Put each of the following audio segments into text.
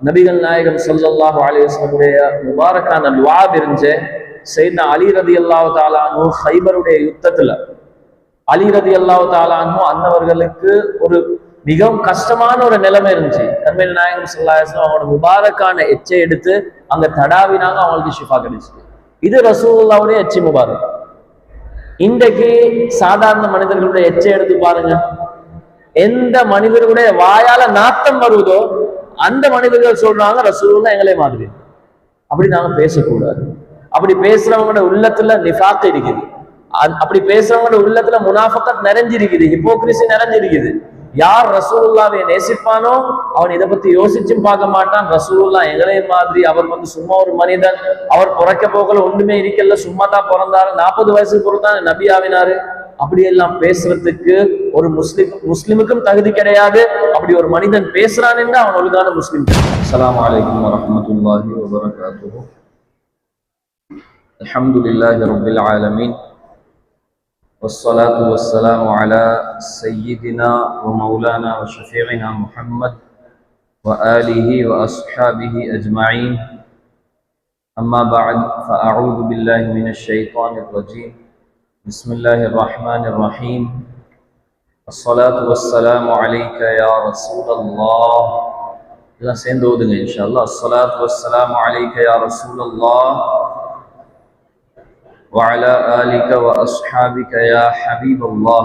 நபிகள் நாயகம் ஸல்லல்லாஹு அலைஹி வஸல்லம் முபாரக்கான துஆ இருந்துச்சு. சையத்னா அலி ரலியல்லாஹு தஆலா அன்ஹு ஹைபருடைய யுத்தத்துல அலி ரலியல்லாஹு தஆலா அன்ஹு அன்னவர்களுக்கு ஒரு மிகவும் கஷ்டமான ஒரு நிலைமை இருந்துச்சு. கண்மணி நாயகம் ஸல்லல்லாஹு அலைஹி வஸல்லம் அவங்களோட முபாரக்கான எச்சை எடுத்து அங்க தடாவினாங்க, அவங்களுக்கு ஷிஃபா கிடைச்சிது. இது ரசூலுல்லாஹ்வுடைய எச்சி முபாரக். இன்றைக்கு சாதாரண மனிதர்களுடைய எச்சை எடுத்து பாருங்க, எந்த மனிதர்களுடைய வாயால நாத்தம் வருவதோ அந்த மனிதர்கள் சொல்றாங்க ரசூலுல்லாஹ் எங்களே மாதிரி. அப்படி நாங்க பேசக்கூடாது. அப்படி பேசுறவங்களோட உள்ளத்துல நிஃபாக் இருக்குது, அப்படி பேசுறவங்களோட உள்ளத்துல முனாஃபகத் நிறைஞ்சிருக்குது, ஹிப்போக்ரிசி நிறைஞ்சிருக்குது. யார் ரசூலுல்லாஹ்வை நேசிப்பானோ அவன் இதை பத்தி யோசிச்சும் பார்க்க மாட்டான். ரசூலுல்லாஹ் எங்களே மாதிரி, அவர் சும்மா ஒரு மனிதன், அவர் பிறக்க போகல ஒண்ணுமே இருக்கல, சும்மா தான் பிறந்தாரு, 40 வயசுக்கு பிறந்தான் நபி ஆவினாரு, அப்படியெல்லாம் பேசுறதுக்கு ஒரு முஸ்லிமுக்கும் தகுதி கிடையாது. அப்படி ஒரு மனிதன் பேசுறான் என்று அவன் ஒழுங்கான முஸ்லிம். அஸ்ஸலாமு அலைக்கும் வரஹ்மத்துல்லாஹி வபரகாத்துஹு. அல்ஹம்துலில்லாஹி ரப்பில் ஆலமீன். والصلاة والسلام على سيدنا ومولانا وشفيعنا محمد وآله وأصحابه أجمعين. أما بعد فأعوذ بالله من الشيطان الرجيم. بسم الله الرحمن الرحيم. الصلاة والسلام عليك يا رسول الله. لا سيندودنا إن شاء الله. الصلاة والسلام عليك يا رسول الله وعلى آلك وأصحابك يا حبيب الله.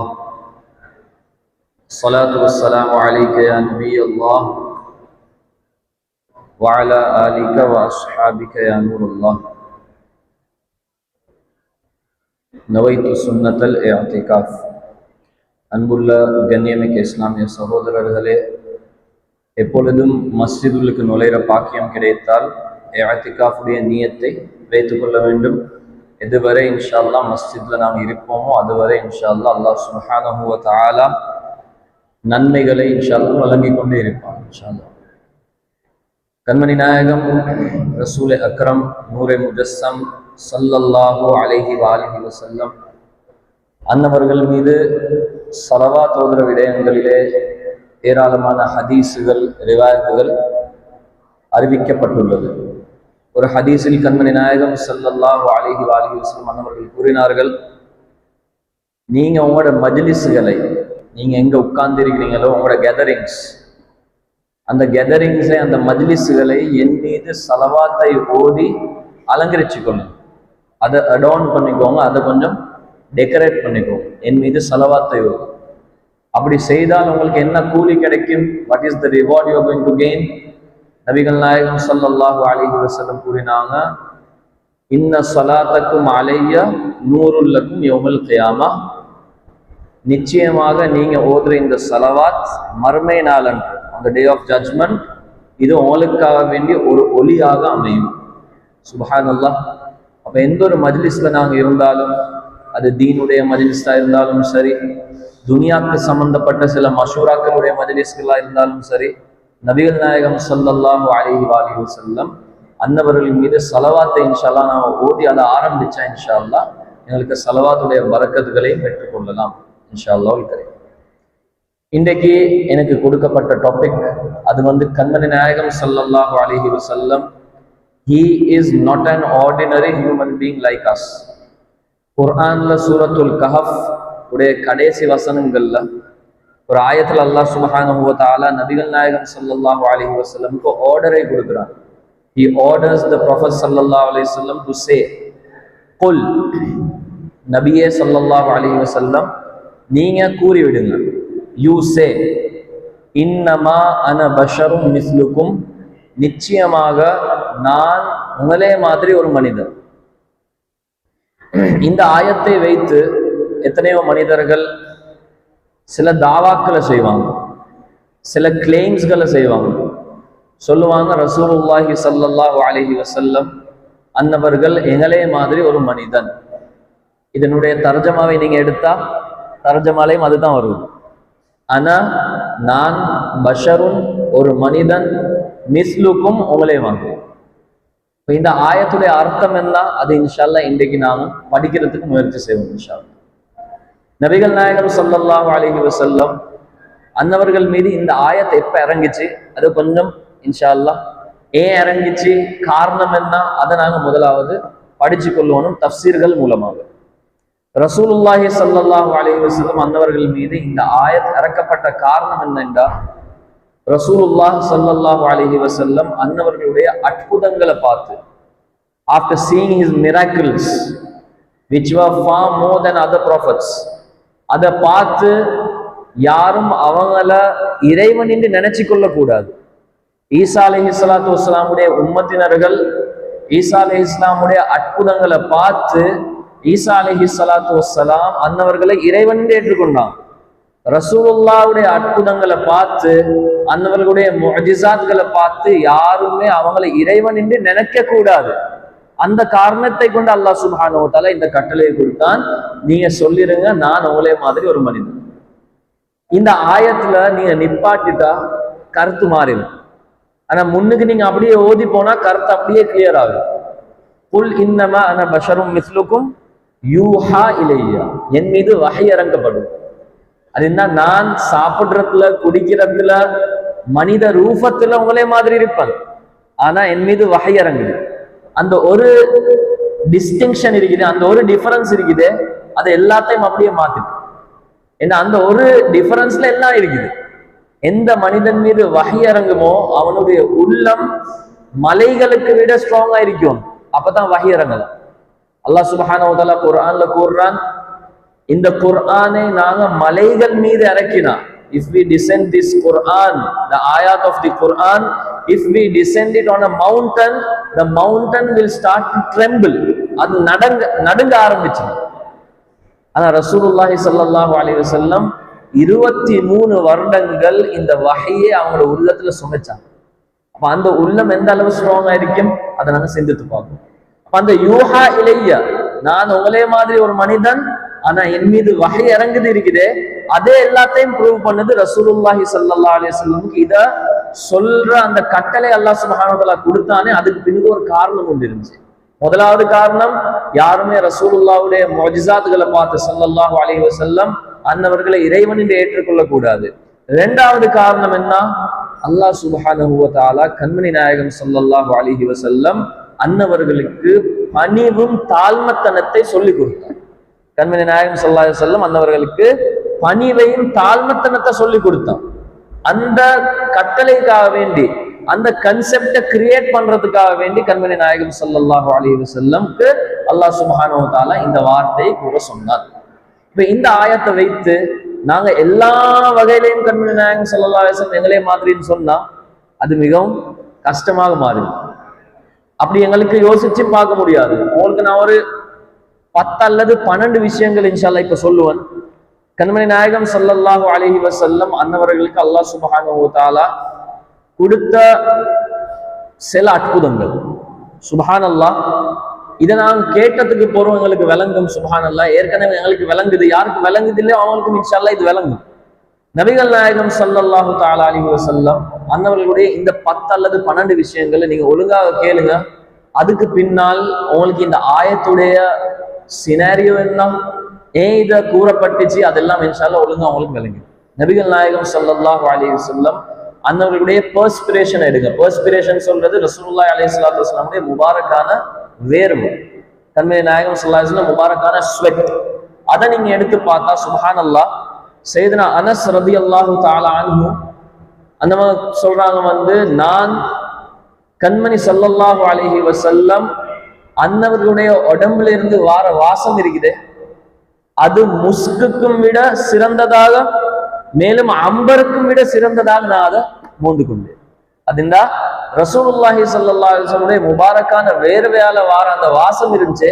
الصلاة والسلام عليك يا نبي الله وعلى آلك وأصحابك يا نور الله. نويت سنة الاعتكاف. அன்புள்ள கண்ணியமிக்க இஸ்லாமிய சகோதரர்களே, எப்பொழுதும் மஸ்ஜிதுக்கு நுழைகிற பாக்கியம் கிடைத்தால் இஅ்திகாஃபுடைய நியத்தை வைத்துக் கொள்ள வேண்டும். எதுவரை இன்ஷா அல்லாஹ் மஸ்ஜித்ல நாம் இருப்போமோ அதுவரை இன்ஷா அல்லாஹ் அல்லாஹ் சுப்ஹானஹு வ தஆலா நன்மைகளை இன்ஷா அல்லாஹ் வழங்கிக் கொண்டே இருப்பான் இன்ஷா அல்லாஹ். கண்மணி நாயகம் ரசூல் அக்ரம் நூரே முஜஸ்ஸம் ஸல்லல்லாஹு அலைஹி வஆலிஹி வஸல்லம் அன்னவர்கள் மீது ஸலவாத் ஓதுற விடயங்களிலே ஏராளமான ஹதீஸுகள் ரிவாயத்துகள் அறிவிக்கப்பட்டுள்ளது. ஒரு ஹதீஸில் கண்மணி நாயகம் ஸல்லல்லாஹு அலைஹி வஸல்லம் அன்னவர்கள் கூறினார்கள், நீங்க உங்களோட மஜ்லிஸ்களை, நீங்க எங்க உட்கார்ந்திருக்கிறீங்களோ உங்களோட கேதரிங்ஸ், அந்த கேதரிங்ஸை அந்த மஜ்லிஸ்களை என் மீது ஸலவாத்தை ஓதி அலங்கரிச்சுக்கொள்ளுங்க, அதை அடார்ன் பண்ணிக்கோங்க, அதை கொஞ்சம் டெக்கரேட் பண்ணிக்கோங்க, என் மீது ஸலவாத்தை ஓதி. அப்படி செய்தால் உங்களுக்கு என்ன கூலி கிடைக்கும்? What is the reward you are going to gain? நபிகள் நாயகம் ஸல்லல்லாஹு அலைஹி வஸல்லம் கூறினாங்க, இன்ன ஸலாத்தக்கும் அலைய நூருல் லக்கும் யௌமல் கியாமா. நிச்சயமாக நீங்க ஓதுற இந்த ஸலவாத் மறுமை நாளன்று, அந்த டே ஆஃப் ஜட்ஜ்மெண்ட், இது உங்களுக்காக வேண்டிய ஒரு ஒளியாக அமையும். சுப்ஹானல்லாஹ். அப்ப எந்த ஒரு மஜ்லிஸ்ல நாங்க இருந்தாலும், அது தீனுடைய மஜ்லிஸா இருந்தாலும் சரி, துனியாவுக்கு சம்பந்தப்பட்ட சில மஷூராக்களுடைய மஜ்லிஸ்களா இருந்தாலும் சரி, நபிகள் நாயகம் ஸல்லல்லாஹு அலைஹி வஸல்லம் அன்னவர்கள் மீது ஸலவாத்தை இன்ஷா அல்லாஹ் நாம் ஓதி அதை ஆரம்பிச்சா இன்ஷா அல்லாஹ் எங்களுக்கு ஸலவாத்துடைய பரக்கத்துகளையும் பெற்றுக்கொள்ளலாம் இன்ஷா அல்லாஹ். இன்றைக்கு எனக்கு கொடுக்கப்பட்ட டாபிக் அது கண்மணி நாயகம் ஸல்லல்லாஹு அலைஹி வஸல்லம், he is not an ordinary human being like us. குர்ஆன்ல சூரத்துல் கஹஃப் உடைய கடைசி வசனங்கள்ல ஒரு ஆயத்துல அல்லாஹ் சுப்ஹானஹு வ தஆலா நபிகள் நாயகம் ஸல்லல்லாஹு அலைஹி வஸல்லம்க்கு ஆர்டரை கொடுக்கிறான். He orders the Prophet ஸல்லல்லாஹு அலைஹி வஸல்லம் to say, குல், நபியே ஸல்லல்லாஹு அலைஹி வஸல்லம் நீங்க கூறி விடுங்க, you say, இன்னமா அன பஷரும் மிஸ்லுக்கும், நிச்சயமாக நான் உங்களே மாதிரி ஒரு மனிதர். இந்த ஆயத்தை வைத்து எத்தனையோ மனிதர்கள் சில தாவாக்களை செய்வாங்க, சில கிளைம்ஸ்களை செய்வாங்க. சொல்லுவாங்க ரசூலுல்லாஹி ஸல்லல்லாஹு அலைஹி வஸல்லம் அன்னவர்கள் எங்களே மாதிரி ஒரு மனிதன். இதனுடைய தர்ஜமாவை நீங்க எடுத்தா தர்ஜமாலையும் அதுதான் வருது. ஆனா நான் பஷருன், ஒரு மனிதன், மிஸ்லுக்கும் உங்களே வாங்க. இந்த ஆயத்துடைய அர்த்தம் என்ன, அது இன்ஷா அல்லாஹ் இன்றைக்கு நாம படிக்கிறதுக்கு முயற்சி செய்வோம் இன்ஷா அல்லாஹ். நபிகள் நாயகம் ஸல்லல்லாஹு அலைஹி வஸல்லம் அன்னவர்கள் மீது இந்த ஆயத்தை எப்ப இறங்கிச்சு அது கொஞ்சம் இன்ஷா அல்லாஹ் ஏன் இறங்கிச்சு, காரணம் என்ன, அதை நாங்க முதலாவது படிச்சு கொள்ளணும் தஃப்சீர்கள் மூலமாக. ரசூலுல்லாஹி ஸல்லல்லாஹு அலைஹி வஸல்லம் அன்னவர்கள் மீது இந்த ஆயத் இறக்கப்பட்ட காரணம் என்னென்றா, ரசூலுல்லாஹ் ஸல்லல்லாஹு அலைஹி வஸல்லம் அன்னவர்களுடைய அற்புதங்களை பார்த்து, after seeing his miracles which were far more than other prophets, அதை பார்த்து யாரும் அவங்கள இறைவன் என்று நினைச்சு கொள்ள கூடாது. ஈசா அலைஹிஸ்ஸலாத்து வஸ்ஸலாமுடைய உம்மத்தினர்கள் ஈசா அலைஹிஸ்ஸலாமுடைய அற்புதங்களை பார்த்து ஈசா அலைஹிஸ்ஸலாத்து வஸ்ஸலாம் அன்னவர்களை இறைவன் என்று ஏற்றுக்கொண்டாங்க. ரசூலுல்லாஹ்வுடைய அற்புதங்களை பார்த்து அன்னவர்களுடைய முஅஜிசாத்களை பார்த்து யாருமே அவங்களை இறைவன் என்று நினைக்க கூடாது. அந்த காரணத்தை கொண்டு அல்லாஹ் சுப்ஹானஹு வ தஆலா இந்த கட்டளையை கொடுத்தான், நீங்க சொல்லிருங்க நான் உங்களே மாதிரி ஒரு மனிதன். இந்த ஆயத்துல நீங்க நிப்பாட்டிட்டா கருத்து மாறிடும். ஆனா முன்னுக்கு நீங்க அப்படியே ஓதி போனா கருத்து அப்படியே கிளியர் ஆகும். குல் இன்னமா அன பஷரும் மிஸ்லுக்கும் யூஹா இலையா, என் மீது வஹி இறங்கப்படும். அது என்ன, நான் சாப்பிடுறதுல குடிக்கிறதுல மனித ரூபத்துல உங்களே மாதிரி இருப்பேன், ஆனா என் மீது வஹி இறங்குது. அந்த ஒரு டிஸ்டிங்ஷன் இருக்குது, அந்த ஒரு டிஃபரன்ஸ் இருக்குது, அதை எல்லாத்தையும் அப்படியே மாத்திட்டு. ஏன்னா அந்த ஒரு டிஃபரன்ஸ்ல எல்லாம் இருக்குது. எந்த மனிதன் மீது வஹி இறங்குமோ அவனுடைய உள்ளம் மலைகளுக்கு விட ஸ்ட்ராங்கா இருக்கும், அப்பதான் வஹி இறங்கலாம். அல்லாஹ் சுப்ஹானஹு வ தஆலா குர்ஆன்ல கூறுறான், இந்த குர்ஆனை நாங்க மலைகள் மீது இறக்கினா, if we descend this Quran, the ayat of the Quran, if we descend it on a mountain, the mountain will start to tremble, அது நடுங்க ஆரம்பிச்சு. ஆனா ரசூலுல்லாஹி ஸல்லல்லாஹு அலைஹி வஸல்லம் 23 வருடங்கள் இந்த வஹியை அவங்களோட உள்ளத்துல சுமைச்சாங்க. அப்ப அந்த உள்ளம் எந்த அளவு ஸ்ட்ராங்கா இருக்கும் அதை நாங்க சிந்தித்து பார்ப்போம். அப்ப அந்த யூஹா இலையா, நான் உங்களே மாதிரி ஒரு மனிதன், ஆனா என் மீது வஹி இறங்குது இருக்குதே, அதே எல்லாத்தையும் ப்ரூவ் பண்ணது ரசூலுல்லாஹி ஸல்லல்லாஹு அலைஹி வஸல்லமுக்கு இத சொல்ற அந்த கட்டளை அல்லாஹ் சுப்ஹானஹு வ தஆலா கொடுத்தானே, அதுக்கு பின்னுக்கு ஒரு காரணம் ஒன்று இருந்துச்சு. முதலாவது காரணம், யாருமே ரசூலுல்லாஹ்வுடைய முஅஜிசாத்துகளை பார்த்து ஸல்லல்லாஹு அலைஹி வஸல்லம் அன்னவர்களை இறைவன் என்று ஏற்றுக்கொள்ள கூடாது. இரண்டாவது காரணம் என்ன, அல்லாஹ் சுப்ஹானஹு வ தஆலா கண்மணி நாயகம் ஸல்லல்லாஹு அலைஹி வஸல்லம் அன்னவர்களுக்கு பணிவும் தாழ்மத்தனத்தை சொல்லிக் கொடுத்தார். கண்மணி நாயகம் ஸல்லல்லாஹு அலைஹி வஸல்லம் அன்னவர்களுக்கு பணிவையும் தாழ்மத்தனத்தை சொல்லிக் கொடுத்தார். அந்த கட்டளைக்காக வேண்டி, அந்த கன்செப்டை கிரியேட் பண்றதுக்காக வேண்டி கண்மணி நாயகம் ஸல்லல்லாஹு அலைஹி வஸல்லம்க்கு அல்லாஹ் சுப்ஹானஹு வ தஆலா இந்த வார்த்தையை கூற சொன்னார். இப்ப இந்த ஆயத்தை வைத்து நாங்க எல்லா வகையிலையும் கண்மணி நாயகம் ஸல்லல்லாஹு அலைஹி வஸல்லம் எங்களே மாதிரின்னு சொன்னா அது மிகவும் கஷ்டமாக மாறும். அப்படி எங்களுக்கு யோசிச்சு பார்க்க முடியாது. உங்களுக்கு நான் ஒரு 10 அல்லது 12 விஷயங்கள் இன்ஷா அல்லாஹ் இப்ப சொல்லுவேன். கண்மணி நாயகம் ஸல்லல்லாஹு அலைஹி வஸல்லம் அன்னவர்களுக்கு அல்லாஹ் சுப்ஹானஹு வ தஆலா கொடுத்த சில அற்புதங்கள். சுப்ஹானல்லாஹ், இதை நாங்க கேட்டதுக்கு போறோம் எங்களுக்கு விளங்கும். சுப்ஹானல்லாஹ், ஏற்கனவே எங்களுக்கு விளங்குது, யாருக்கு விளங்குது இல்லையோ அவங்களுக்கும் இன்ஷா அல்லாஹ் இது விளங்கும். நபிகள் நாயகம் ஸல்லல்லாஹு தஆலா அலைஹி வஸல்லம் அன்னவர்களுடைய இந்த 10 அல்லது 12 விஷயங்களை நீங்க ஒழுங்காக கேளுங்க. அதுக்கு பின்னால் உங்களுக்கு இந்த ஆயத்துடைய சினாரியோ என்ன, ஏன் இதை கூறப்பட்டுச்சு, அதெல்லாம் இன்ஷா அல்லாஹ் ஒழுங்கா உங்களுக்கு விளங்கும். நபிகள் நாயகம் ஸல்லல்லாஹு அலைஹி வஸல்லம் அன்னவர்களுடைய பெர்ஸ்பிரேஷன் எடுங்க. பெர்ஸ்பிரேஷன் சொல்றது ரசூலுல்லாஹி அலைஹிஸ்ஸலாத்து வஸலாமுடைய முபாரக்கான வேர்வை. கண்மணி நாயகம் ஸல்லல்லாஹு அலைஹி வஸல்லம் முபாரக்கான ஸ்வெட், அதை நீங்க எடுத்து பார்த்தா சுப்ஹானல்லாஹ், சையதுனா அனஸ் ரலியல்லாஹு தஆலா அன்ஹு அந்தவங்க சொல்றாங்க, நான் கண்மணி ஸல்லல்லாஹு அலைஹி வஸல்லம் அன்னவர்களுடைய உடம்புல இருந்து வார வாசம் இருக்குது, அது முஸ்குக்கும் விட சிறந்ததாக, மேலும் அம்பருக்கும் விட சிறந்ததாக நான் அதை மோந்து கொண்டேன். அதுண்டா ரசூலுல்லாஹி ஸல்லல்லாஹு அலைஹி வஸல்லம் முபாரக்கான வேர்வையால வார அந்த வாசம் இருந்துச்சு,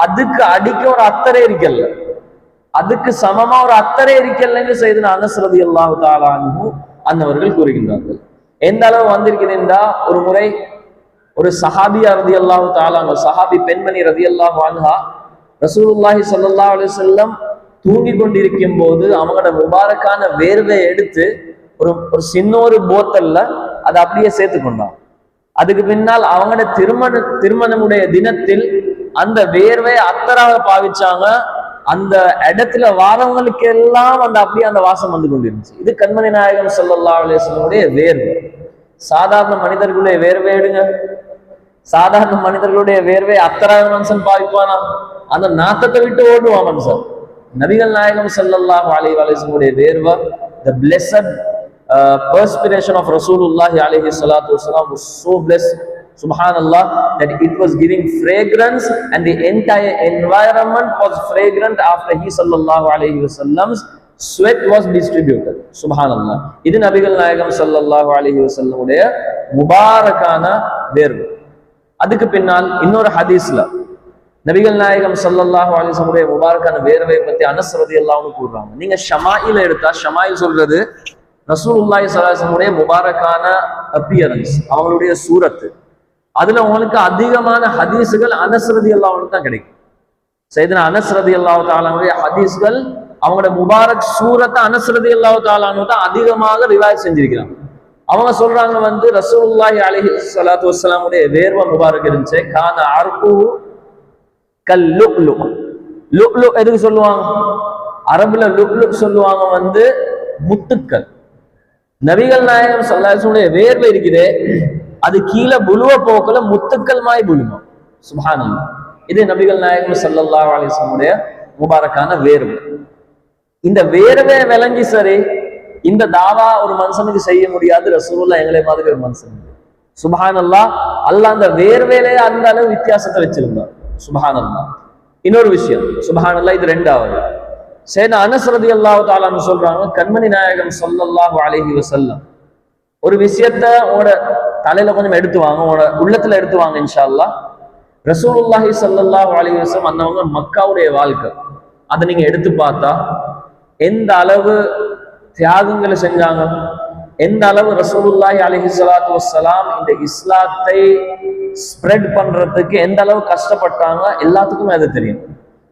அதுக்கு அடிக்க ஒரு அத்தரை இருக்கல்ல, அதுக்கு சமமா ஒரு அத்தரை இருக்கல்லன்னு சையதுனா அனஸ் ரலியல்லாஹு தஆலா அன்ஹு அன்னவர்கள் கூறுகின்றார்கள். எந்த அளவு வந்திருக்கிறேன்டா, ஒரு முறை ஒரு சஹாபியா ரலியல்லாஹு தஆலா, சஹாபி பெண்மணி ரலியல்லாஹு அன்ஹா ரசூலுல்லாஹி ஸல்லல்லாஹு அலைஹி வஸல்லம் தூங்கி கொண்டிருக்கும் போது அவங்களோட முபாரக்கான வேர்வையை எடுத்து ஒரு சின்ன ஒரு போத்தல்ல அதை அப்படியே சேர்த்து கொண்டான். அதுக்கு பின்னால் அவங்களோட திருமணமுடைய தினத்தில் அந்த வேர்வையை அத்தராக பாவிச்சாங்க. அந்த இடத்துல வாரவங்களுக்கு எல்லாம் அந்த அப்படியே அந்த வாசம் வந்து கொண்டிருந்துச்சு. இது கண்மணி நாயகம் ஸல்லல்லாஹு அலைஹி வஸல்லம் வேர்வை. சாதாரண மனிதர்களுடைய வேர்வை எடுங்க, சாதாரண மனிதர்களுடைய வேர்வை அத்தராக மனுஷன் பாவிப்பானா? அந்த நாத்தத்தை விட்டு ஓடுவான் மனுஷன். நபிகள் நாயகம் ஸல்லல்லாஹு அலைஹி வஸல்லம் வேர்வை, the blessed perspiration of Rasulullah alayhi salatu wasalam was so blessed, subhanallah, that it was giving fragrance and the entire environment was fragrant after he sallallahu alayhi wasallam's sweat was distributed. Subhanallah. இது நபிகள் நாயகம் ஸல்லல்லாஹு அலைஹி வஸல்லம் உடைய முபாரக்கான வேர்வை. அதுக்கு பின்னால் இன்னொரு ஹதீஸ்ல நபிகள் நாயகம் ஸல்லல்லாஹு அலைஹி வஸல்லம் உடைய முபாரக்கான வேர்வையை பத்தி அனஸ் ரலியல்லாஹு அன்ஹு கூறுறாங்க. நீங்க ஷமாயில எடுத்தா, ஷமாயில் சொல்றது ரசூலுல்லாஹி ஸல்லல்லாஹு அலைஹி வஸல்லம் உடைய முபாரக்கான அப்பியரன்ஸ், அவங்களுடைய சூரத்து. அதுல உங்களுக்கு அதிகமான ஹதீஸ்கள் அனஸ் ரலியல்லாஹு அன்ஹு தான் கிடைக்கும். சையதுனா அனஸ் ரலியல்லாஹு தஆலா உடைய ஹதீஸ்கள், அவங்களோட முபாரக் சூரத்தை அனஸ் ரலியல்லாஹு தஆலா அன்ஹு தான் அதிகமாக ரிவாயத் செஞ்சிருக்கிறாங்க. அவங்க சொல்றாங்க ரசூலுல்லாஹி அலைஹி ஸலாத்து வஸ்ஸலாம் உடைய வேர்வை முபாரக் இருந்துச்சு, கான அர்கு கல் லுக்லு. லுக்லு எதுக்கு சொல்லுவாங்க? அரபுல லுக்லு சொல்லுவாங்க முத்துக்கள். நபிகள் நாயகம் ஸல்லல்லாஹு அலைஹி வஸல்லம் வேர்வை இருக்குதே, அது கீழே புழுவ போக்கல முத்துக்கள் மாய் புழுமா. சுப்ஹானல்லாஹ். இது நபிகள் நாயகம் ஸல்லல்லாஹு அலைஹி வஸல்லம் முபாரக்கான வேர்வை. இந்த வேர்வை விளங்கி சரி இந்த தாவா ஒரு மனுஷனுக்கு செய்ய முடியாது, ரசூலுல்லாஹ் எங்களை மாதிரி ஒரு மனுஷன். சுப்ஹானல்லாஹ். அல்லாஹ் அந்த வேர்வையிலே அந்த அளவு வித்தியாசத்தை வச்சிருந்தார். சுப்ஹானல்லாஹ். இன்னொரு விஷயம், சுப்ஹானல்லாஹ், இது ரெண்டாவது. சையதுனா அனஸ் ரலியல்லாஹு தஆலா அன்ஹு சொல்றாங்க, கண்மணி நாயகம் ஸல்லல்லாஹு அலைஹி வஸல்லம் ஒரு விஷயத்த உங்களோட தலையில கொஞ்சம் எடுத்து வாங்க, உங்களோட உள்ளத்துல எடுத்து வாங்க இன்ஷா அல்லாஹ். ரசூலுல்லாஹி ஸல்லல்லாஹு அலைஹி வஸல்லம் அந்தவங்க மக்காவுடைய வாழ்க்கை, அதை நீங்க எடுத்து பார்த்தா எந்த அளவு தியாகங்களை செஞ்சாங்க, எந்த அளவு ரசூலுல்லாஹி அலைஹி ஸலாத்து வஸ்ஸலாம் இந்த இஸ்லாத்தை ஸ்ப்ரெட் பண்றதுக்கு எந்த அளவு கஷ்டப்பட்டாங்க, எல்லாத்துக்குமே அது தெரியும்.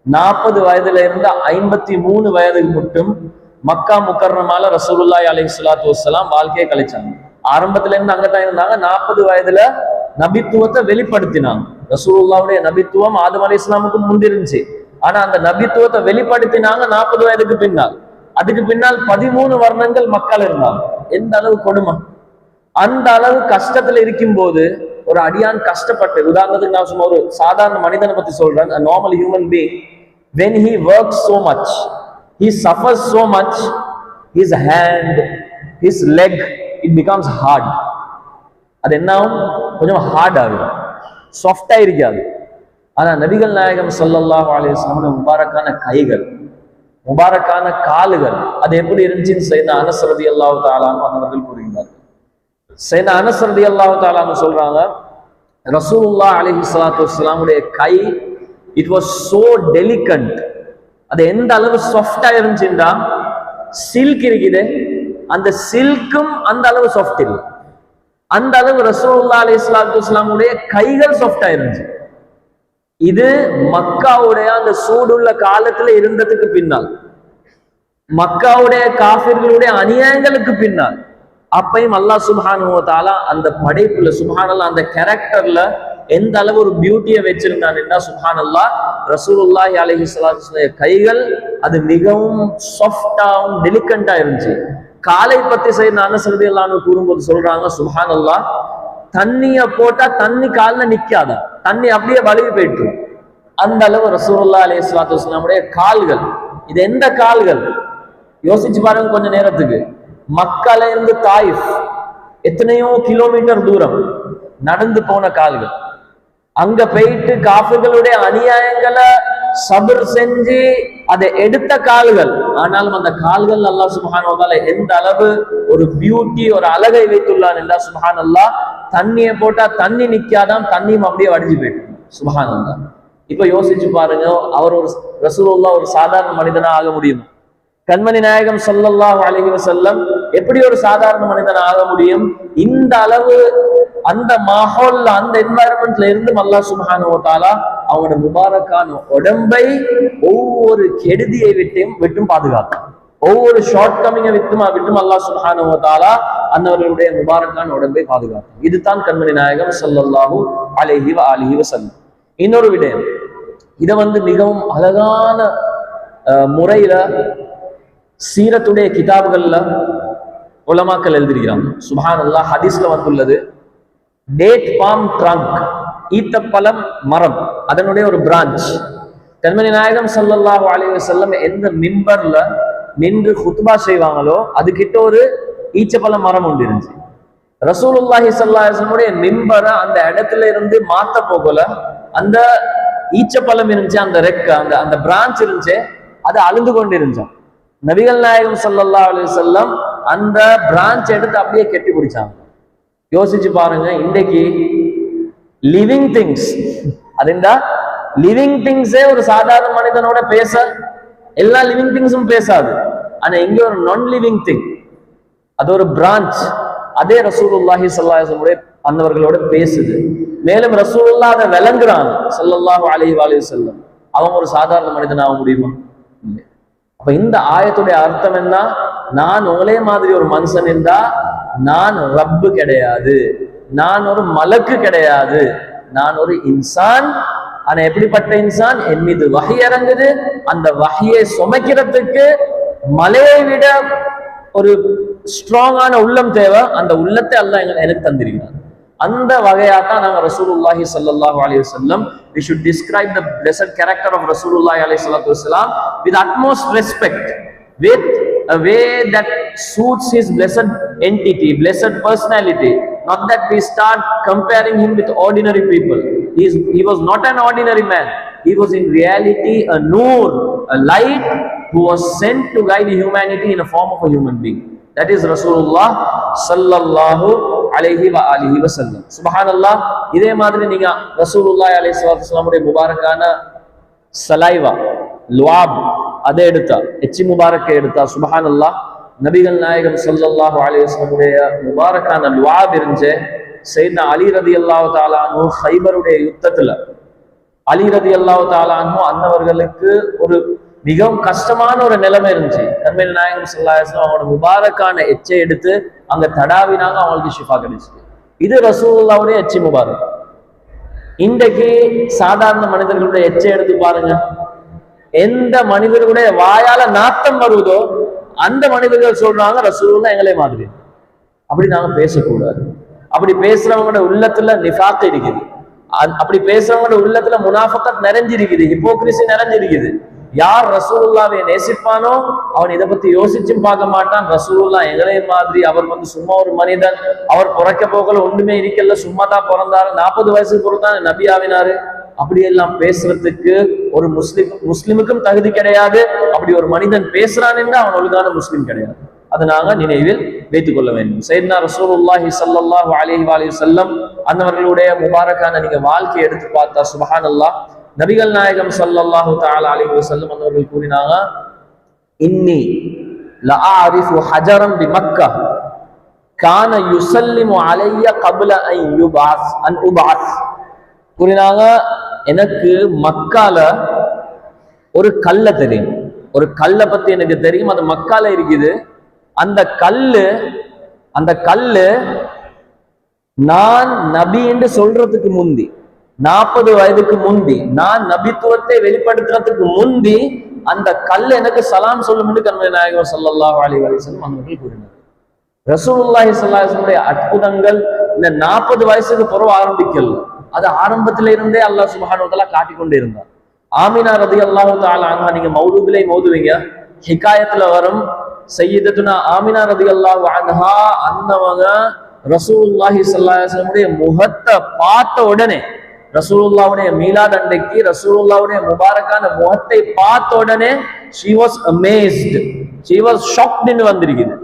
40 வயதுல இருந்து 53 வயதுக்கு மட்டும் மக்கா முக்கர்ரமால ரசூலுல்லாஹி அலைஹி ஸலாத்து வஸ்ஸலாம் வாழ்க்கையை கழிச்சாங்க. ஆரம்பத்துல இருந்து அங்கதான் இருந்தாங்க. 40 வயதுல நபித்துவத்தை வெளிப்படுத்தினாங்க. ரசூலுல்லாஹ்வுடைய நபித்துவம் ஆதம் அலைஹிஸ்ஸலாமுக்கு முந்திருந்துச்சு. ஆனா அந்த நபித்துவத்தை வெளிப்படுத்தினாங்க 40 வயதுக்கு பின்னால். அதுக்கு பின்னால் 13 வருடங்கள் மக்கள் இருந்தாங்க. எந்த அளவு கொடுமை! அந்த அளவு கஷ்டத்துல இருக்கும் போது ஒரு அடியான் கஷ்டப்பட்டு, உதாரணத்துக்கு நான் சும்மா ஒரு சாதாரண மனிதனை பத்தி சொல்றேன், a normal human being, when he works so much, he suffers so much, his hand, his leg, it becomes hard. அது என்ன கொஞ்சம் ஹார்ட் ஆகுது, சாஃப்டா இருக்காது. ஆனா நபிகள் நாயகம் ஸல்லல்லாஹு அலைஹி வஸல்லம் முபாரக்கான கைகள், முபாரக்கான கால்கள், அது எப்படி இருந்துச்சுன்னு சையதுனா அனஸ் ரலியல்லாஹு தஆலா அன்ஹு அவர்கள் கூறுகிறார்கள். சையதுனா அனஸ் ரலியல்லாஹு தஆலா அன்ஹு சொல்றாங்க, ரசூலுல்லாஹ் அலைஹி ஸலாத்து வஸ்ஸலாம் உடைய கை, இட் வாஸ் சோ டெலிகண்ட். அது எந்த அளவு சாஃப்டா இருந்துச்சுன்னா, சில்க் இருக்குது, அந்த சில்க்கும் அந்த அளவு சாஃப்ட் இல்லை. அந்த அளவு ரசூலுல்லாஹ் அலைஹி ஸலாத்து வஸ்ஸலாம் உடைய கைகள் சாஃப்டா இருந்துச்சு. இது மக்காவுடைய அந்த சூடுள்ள காலத்துல இருந்ததுக்கு பின்னால், மக்காவுடைய காஃபிர்களுடைய அநியாயங்களுக்கு பின்னால், அப்பையும் அல்லாஹ் சுப்ஹானஹு வ தஆலா அந்த படைப்புல, சுப்ஹானல்லாஹ், அந்த கேரக்டர்ல எந்த அளவு ஒரு பியூட்டியை வச்சிருந்தான் என்றா, சுப்ஹானல்லாஹ், ரசூலுல்லாஹி அலைஹி ஸலாத்து வஸல்லம் கைகள் அது மிகவும் சாஃப்டாவும் டெலிகண்டா இருந்துச்சு. காலை பத்தி சையதுனா அனஸ் ரலியல்லாஹு அன்ஹு கூறும்போது சொல்றாங்க, சுப்ஹானல்லாஹ், தண்ணிய போட்டா தண்ணி கால்ல நிக்காதா, தண்ணி அப்படியே வழுவி போயிட்டு. அந்த அளவு ரசூலுல்லாஹி அலைஹி ஸலாத்து வஸல்லமுடைய கால்கள். இது எந்த கால்கள் யோசிச்சு பாருங்க கொஞ்ச நேரத்துக்கு. மக்கால இருந்து தாயிஃப் எத்தனையோ கிலோமீட்டர் தூரம் நடந்து போன கால்கள். அங்க போயிட்டு காஃபிர்களுடைய அநியாயங்களை சபர் செஞ்சு அதை எடுத்த கால்கள். ஆனாலும் அந்த கால்கள் அல்லாஹ் சுப்ஹானஹு வ தஆலா எந்த அளவு ஒரு பியூட்டி, ஒரு அழகை வைத்துள்ளான் என்றா, சுப்ஹானல்லாஹ், தண்ணியை போட்டா தண்ணி நிக்காதான், தண்ணியும் அப்படியே வடிஞ்சு போயிட்டு. சுப்ஹானல்லாஹ். இப்ப யோசிச்சு பாருங்க, அவர் ஒரு ரசூலுல்லாஹ் ஒரு சாதாரண மனிதனா ஆக முடியும்? கண்மணி நாயகம் ஸல்லல்லாஹு அலைஹி வஸல்லம் எப்படி ஒரு சாதாரண மனிதனா ஆக முடியும்? இந்த அளவு அந்த மாஹோல்ல, அந்த என்வாயரன்மெண்ட்ல இருந்து அல்லாஹ் சுப்ஹானஹு வ தஆலா அவங்களோட முபாரக்கான உடம்பை ஒவ்வொரு கெடுதியை விட்டும் பாதுகாக்கும். ஒவ்வொரு ஷார்ட் கமிங்கை விட்டும் அல்லாஹ் சுப்ஹானஹு வ தஆலா அன்னவர்களுடைய முபாரக்கான உடம்பை பாதுகாக்கும். இதுதான் கண்மணி நாயகம் ஸல்லல்லாஹு அலைஹி வ ஆலிஹி வஸல்லம். இன்னொரு விடயம், இதை மிகவும் அழகான முறையில சீரத்துடைய கிதாபுகள்ல உலமாக்கள் எழுதிருக்கிறாங்க. சுப்ஹானல்லாஹ், ஹதீஸ்ல வந்துள்ளது, டேட் பாம் ட்ரங்க், ஈத்தப்பழம் மரம், அதனுடைய ஒரு பிரான்ச். கண்மணி நாயகம் ஸல்லல்லாஹு அலைஹி வஸல்லம் எந்த மிம்பர்ல நின்று குத்பா செய்வாங்களோ அதுகிட்ட ஒரு ஈச்சப்பழ மரம் ஒன்று இருந்துச்சு. ரசூலுல்லாஹி ஸல்லல்லாஹு அலைஹி வஸல்லம் மிம்பரை அந்த இடத்துல இருந்து மாத்த போகல, அந்த ஈச்சப்பழம் இருந்துச்சு, அந்த ரெக்க, அந்த அந்த பிரான்ச் இருந்துச்சு, அது அழுந்து கொண்டு இருந்துச்சான். நபிகள் நாயகம் ஸல்லல்லாஹு அலைஹி வஸல்லம் அந்த பிரான்ச் எடுத்து அப்படியே கெட்டி பிடிச்சாங்க. யோசிச்சு பாருங்க, இன்றைக்கு லிவிங் திங்ஸ், அதுண்டா லிவிங் திங்ஸே ஒரு சாதாரண மனிதனோட பேச, எல்லா லிவிங் திங்ஸும் பேசாது, ஆனா இங்க ஒரு நான் லிவிங் திங், அது ஒரு பிரான்ச், அதே ரசூலுல்லாஹி ஸல்லல்லாஹு அலைஹி வஸல்லம் அன்னவர்களோட பேசுது. மேலும் ரசூலுல்லாஹ் அதை விளங்குறாங்க ஸல்லல்லாஹு அலைஹி வஸல்லம். அவங்க ஒரு சாதாரண மனிதன் ஆக முடியுமா? இல்லை. அப்ப இந்த ஆயத்துடைய அர்த்தம் என்ன? நான் ஒரே மாதிரி ஒரு மனுஷன் இருந்தா நான் ரப்பு கிடையாது, நான் ஒரு மலக்கு கிடையாது, நான் ஒரு இன்சான். ஆனா எப்படிப்பட்ட இன்சான்? என் மீது வஹி இறங்குது, அந்த வஹியை சுமைக்கிறதுக்கு மலையை விட ஒரு ஸ்ட்ராங்கான உள்ளம் தேவை. அந்த உள்ளத்தை அல்லாஹ் எனக்கு தந்திருக்கிறார். அந்த வகையாத்தான் நாங்க ரசூலுல்லாஹி ஸல்லல்லாஹு அலைஹி வஸல்லம், we should describe the blessed character of Rasulullahi alayhi salatu wasalam with utmost respect, with a way that suits his blessed entity, blessed personality. Not that we start comparing him with ordinary people. He was not an ordinary man. He was in reality a noor, a light who was sent to guide humanity in a form of a human being. That is Rasulullah sallallahu alayhi wa alihi wa sallam. Subhanallah. இதே மாதிரி நீங்க ரசூலுல்லாஹி அலைஹி வஸல்லம் உடைய முபாரக்கான saliva, லுஆப், அதை எடுத்தா, எச்சி முபாரக்கை எடுத்தா, சுப்ஹானல்லாஹ், நபிகள் நாயகம் ஸல்லல்லாஹு அலைஹி வஸல்லம் உடைய முபாரக்கான லுஆப் இருந்துச்சு. சையத்னா அலி ரலியல்லாஹு தஆலா அன்ஹு ஹைபருடைய யுத்தத்துல, அலி ரலியல்லாஹு தஆலா அன்ஹு அன்னவர்களுக்கு ஒரு மிகவும் கஷ்டமான ஒரு நிலைமை இருந்துச்சு. கண்மணி நாயகம் ஸல்லல்லாஹு அலைஹி வஸல்லம் அவங்களோட முபாரக்கான எச்சை எடுத்து அங்க தடாவினாங்க, அவங்களுக்கு ஷிஃபா கிடைச்சிது. இது ரசூலுல்லாஹ்வுடைய எச்சி முபாரக். இன்றைக்கு சாதாரண மனிதர்களுடைய எச்சை எடுத்து பாருங்க, எந்த மனிதர்களுடைய வாயால நாத்தம் வருவதோ அந்த மனிதர்கள் சொல்றாங்க ரசூலுல்லாஹ் எங்களே மாதிரி. அப்படி நாங்க பேசக்கூடாது. அப்படி பேசுறவங்களோட உள்ளத்துல நிஃபாக் இருக்குது, அப்படி பேசுறவங்களோட உள்ளத்துல முனாஃபகத் நிறைஞ்சிருக்குது, ஹிப்போக்ரிசி நிறைஞ்சிருக்குது. யார் ரசூலுல்லாவை நேசிப்பானோ அவன் இதை பத்தி யோசிச்சும் பார்க்க மாட்டான். ரசூலுல்லாஹ் எங்களே மாதிரி, அவர் சும்மா ஒரு மனிதன், அவர் பிறக்க போகல ஒன்றுமே இருக்கல, சும்மா தான் பிறந்தாரு, 40 வயசுக்கு பிறந்தான் நபி ஆவினாரு, அப்படியெல்லாம் பேசுறதுக்கு ஒரு முஸ்லிமுக்கும் தகுதி கிடையாது. அப்படி ஒரு மனிதன் பேசுறான் என்று அவன் ஒழுங்கான முஸ்லிம் கிடையாது. அதை நாங்க நினைவில் வைத்துக் கொள்ள வேண்டும். சையத்னா ரசூலுல்லாஹி ஸல்லல்லாஹு அலைஹி வஸல்லம் அன்னவர்களுடைய முபாரக்கான நீங்க வாழ்க்கையை எடுத்து பார்த்தா சுப்ஹானல்லாஹ், நபிகள் நாயகம் ஸல்லல்லாஹு தஆலா அலைஹி வஸல்லம் அவர்கள் கூறினாங்க, இன்னி லஅரிஃபு ஹஜரன் பிமக்கா கான யுஸல்லிமு அலைய கப்ல அன் உபஅஸ். கூறினாங்க, எனக்கு மக்கால ஒரு கல்ல தெரியும், ஒரு கல்லை பத்தி எனக்கு தெரியும், அது மக்கால இருக்குது. அந்த கல்லு நான் நபி என்று சொல்றதுக்கு முந்தி, 40 வயதுக்கு முந்தி, நான் நபித்துவத்தை வெளிப்படுத்துறதுக்கு முந்தி அந்த கல் எனக்கு சலாம் சொல்லும் என்று கண்மணி நாயகம் ஸல்லல்லாஹு அலைஹி வஸல்லம் அவர்கள் கூறினார். ரசூலுல்லாஹி ஸல்லல்லாஹு அலைஹி வஸல்லம் அற்புதங்கள் இந்த 40 வயசுக்கு பிறகு ஆரம்பிக்கல, அது ஆரம்பத்தில இருந்தே அல்லாஹ் சுப்ஹானஹு வ தஆலா காட்டிக்கொண்டே இருந்தார். ஆமினா ரலியல்லாஹு தஆலா அன்ஹா, நீங்க மௌலூதிலே மௌதுவீங்க, ஹிகாயத்துல வரும், சய்யிதத்துனா ஆமினா ரலியல்லாஹு அன்ஹா அன்னவங்க ரசூலுல்லாஹி ஸல்லல்லாஹு அலைஹி வஸல்லம் முகத்தை பார்த்த உடனே, ரசூலுல்லாஹ்வுடைய மீலாத் அன்றைக்கு ரசூலுல்லாஹ்வுடைய முபாரக்கான முகத்தை பார்த்த உடனே she was amazed, she was shocked ன்னு வந்திருக்குது.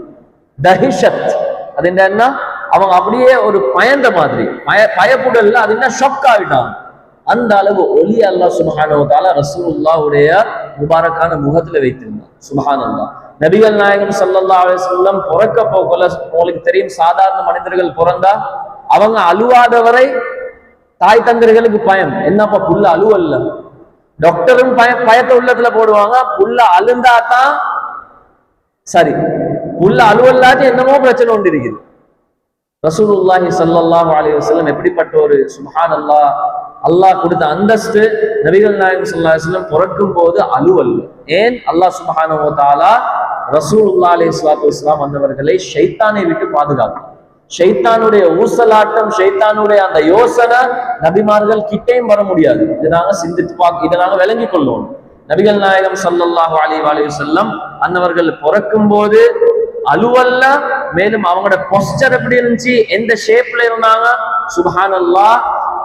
தஹிஷத், அது என்ன? அவங்க அப்படியே ஒரு பயந்த மாதிரி, பயப்புடல்ல, அது என்ன, ஷாக் ஆகிட்டாங்க. அந்த அளவு ஒலி அல்லாஹ் சுப்ஹானஹு வ தஆலா ரசூலுல்லாஹ்வுடைய முபாரக்கான முகத்துல வைத்திருந்தார். சுப்ஹானல்லாஹ். நபிகள் நாயகம் ஸல்லல்லாஹு அலைஹி வஸல்லம் பிறக்க போகல, உங்களுக்கு தெரியும், சாதாரண மனிதர்கள் பிறந்தா அவங்க அழுவாதவரை தாய் தந்தர்களுக்கு பயம். என்னப்பா புள்ள அழுவல்ல, டாக்டரும் பயத்தை உள்ளத்துல போடுவாங்க, புள்ள அழுந்தாதான் சரி, புள்ள அழுவல்லாட்டி என்னமோ பிரச்சனை ஒன்று இருக்குது. ரசூலுல்லாஹி ஸல்லல்லாஹு அலைஹி வஸல்லம் எப்படிப்பட்ட ஒரு சுப்ஹானல்லாஹ், அல்லாஹ் கொடுத்த அந்தஸ்து. நபிகள் நாயகம் ஸல்லல்லாஹு அலைஹி வஸல்லம் பிறக்கும் போது அழுவல்ல. ஏன்? அல்லாஹ் சுப்ஹானஹு வ தஆலா ரசூலுல்லாஹி அலைஹி வஸல்லம் அன்னவர்களை ஷைத்தானை விட்டு பாதுகாக்கும். ஷைத்தானுடைய ஊசலாட்டம், ஷைத்தானுடைய அந்த யோசனை நபிமார்கள் கிட்டேயும் வர முடியாது. இதை நாங்க சிந்தித்து இதை நாங்க விளங்கிக் கொள்வோம். நபிகள் நாயகம் ஸல்லல்லாஹு அலைஹி வஸல்லம் அன்னவர்கள் பிறக்கும் போது அலுவல்ல, மேலும் அவங்களோட பொஸ்டர் எப்படி இருந்துச்சு, எந்த ஷேப்ல இருந்தாங்க, சுப்ஹானல்லாஹ்,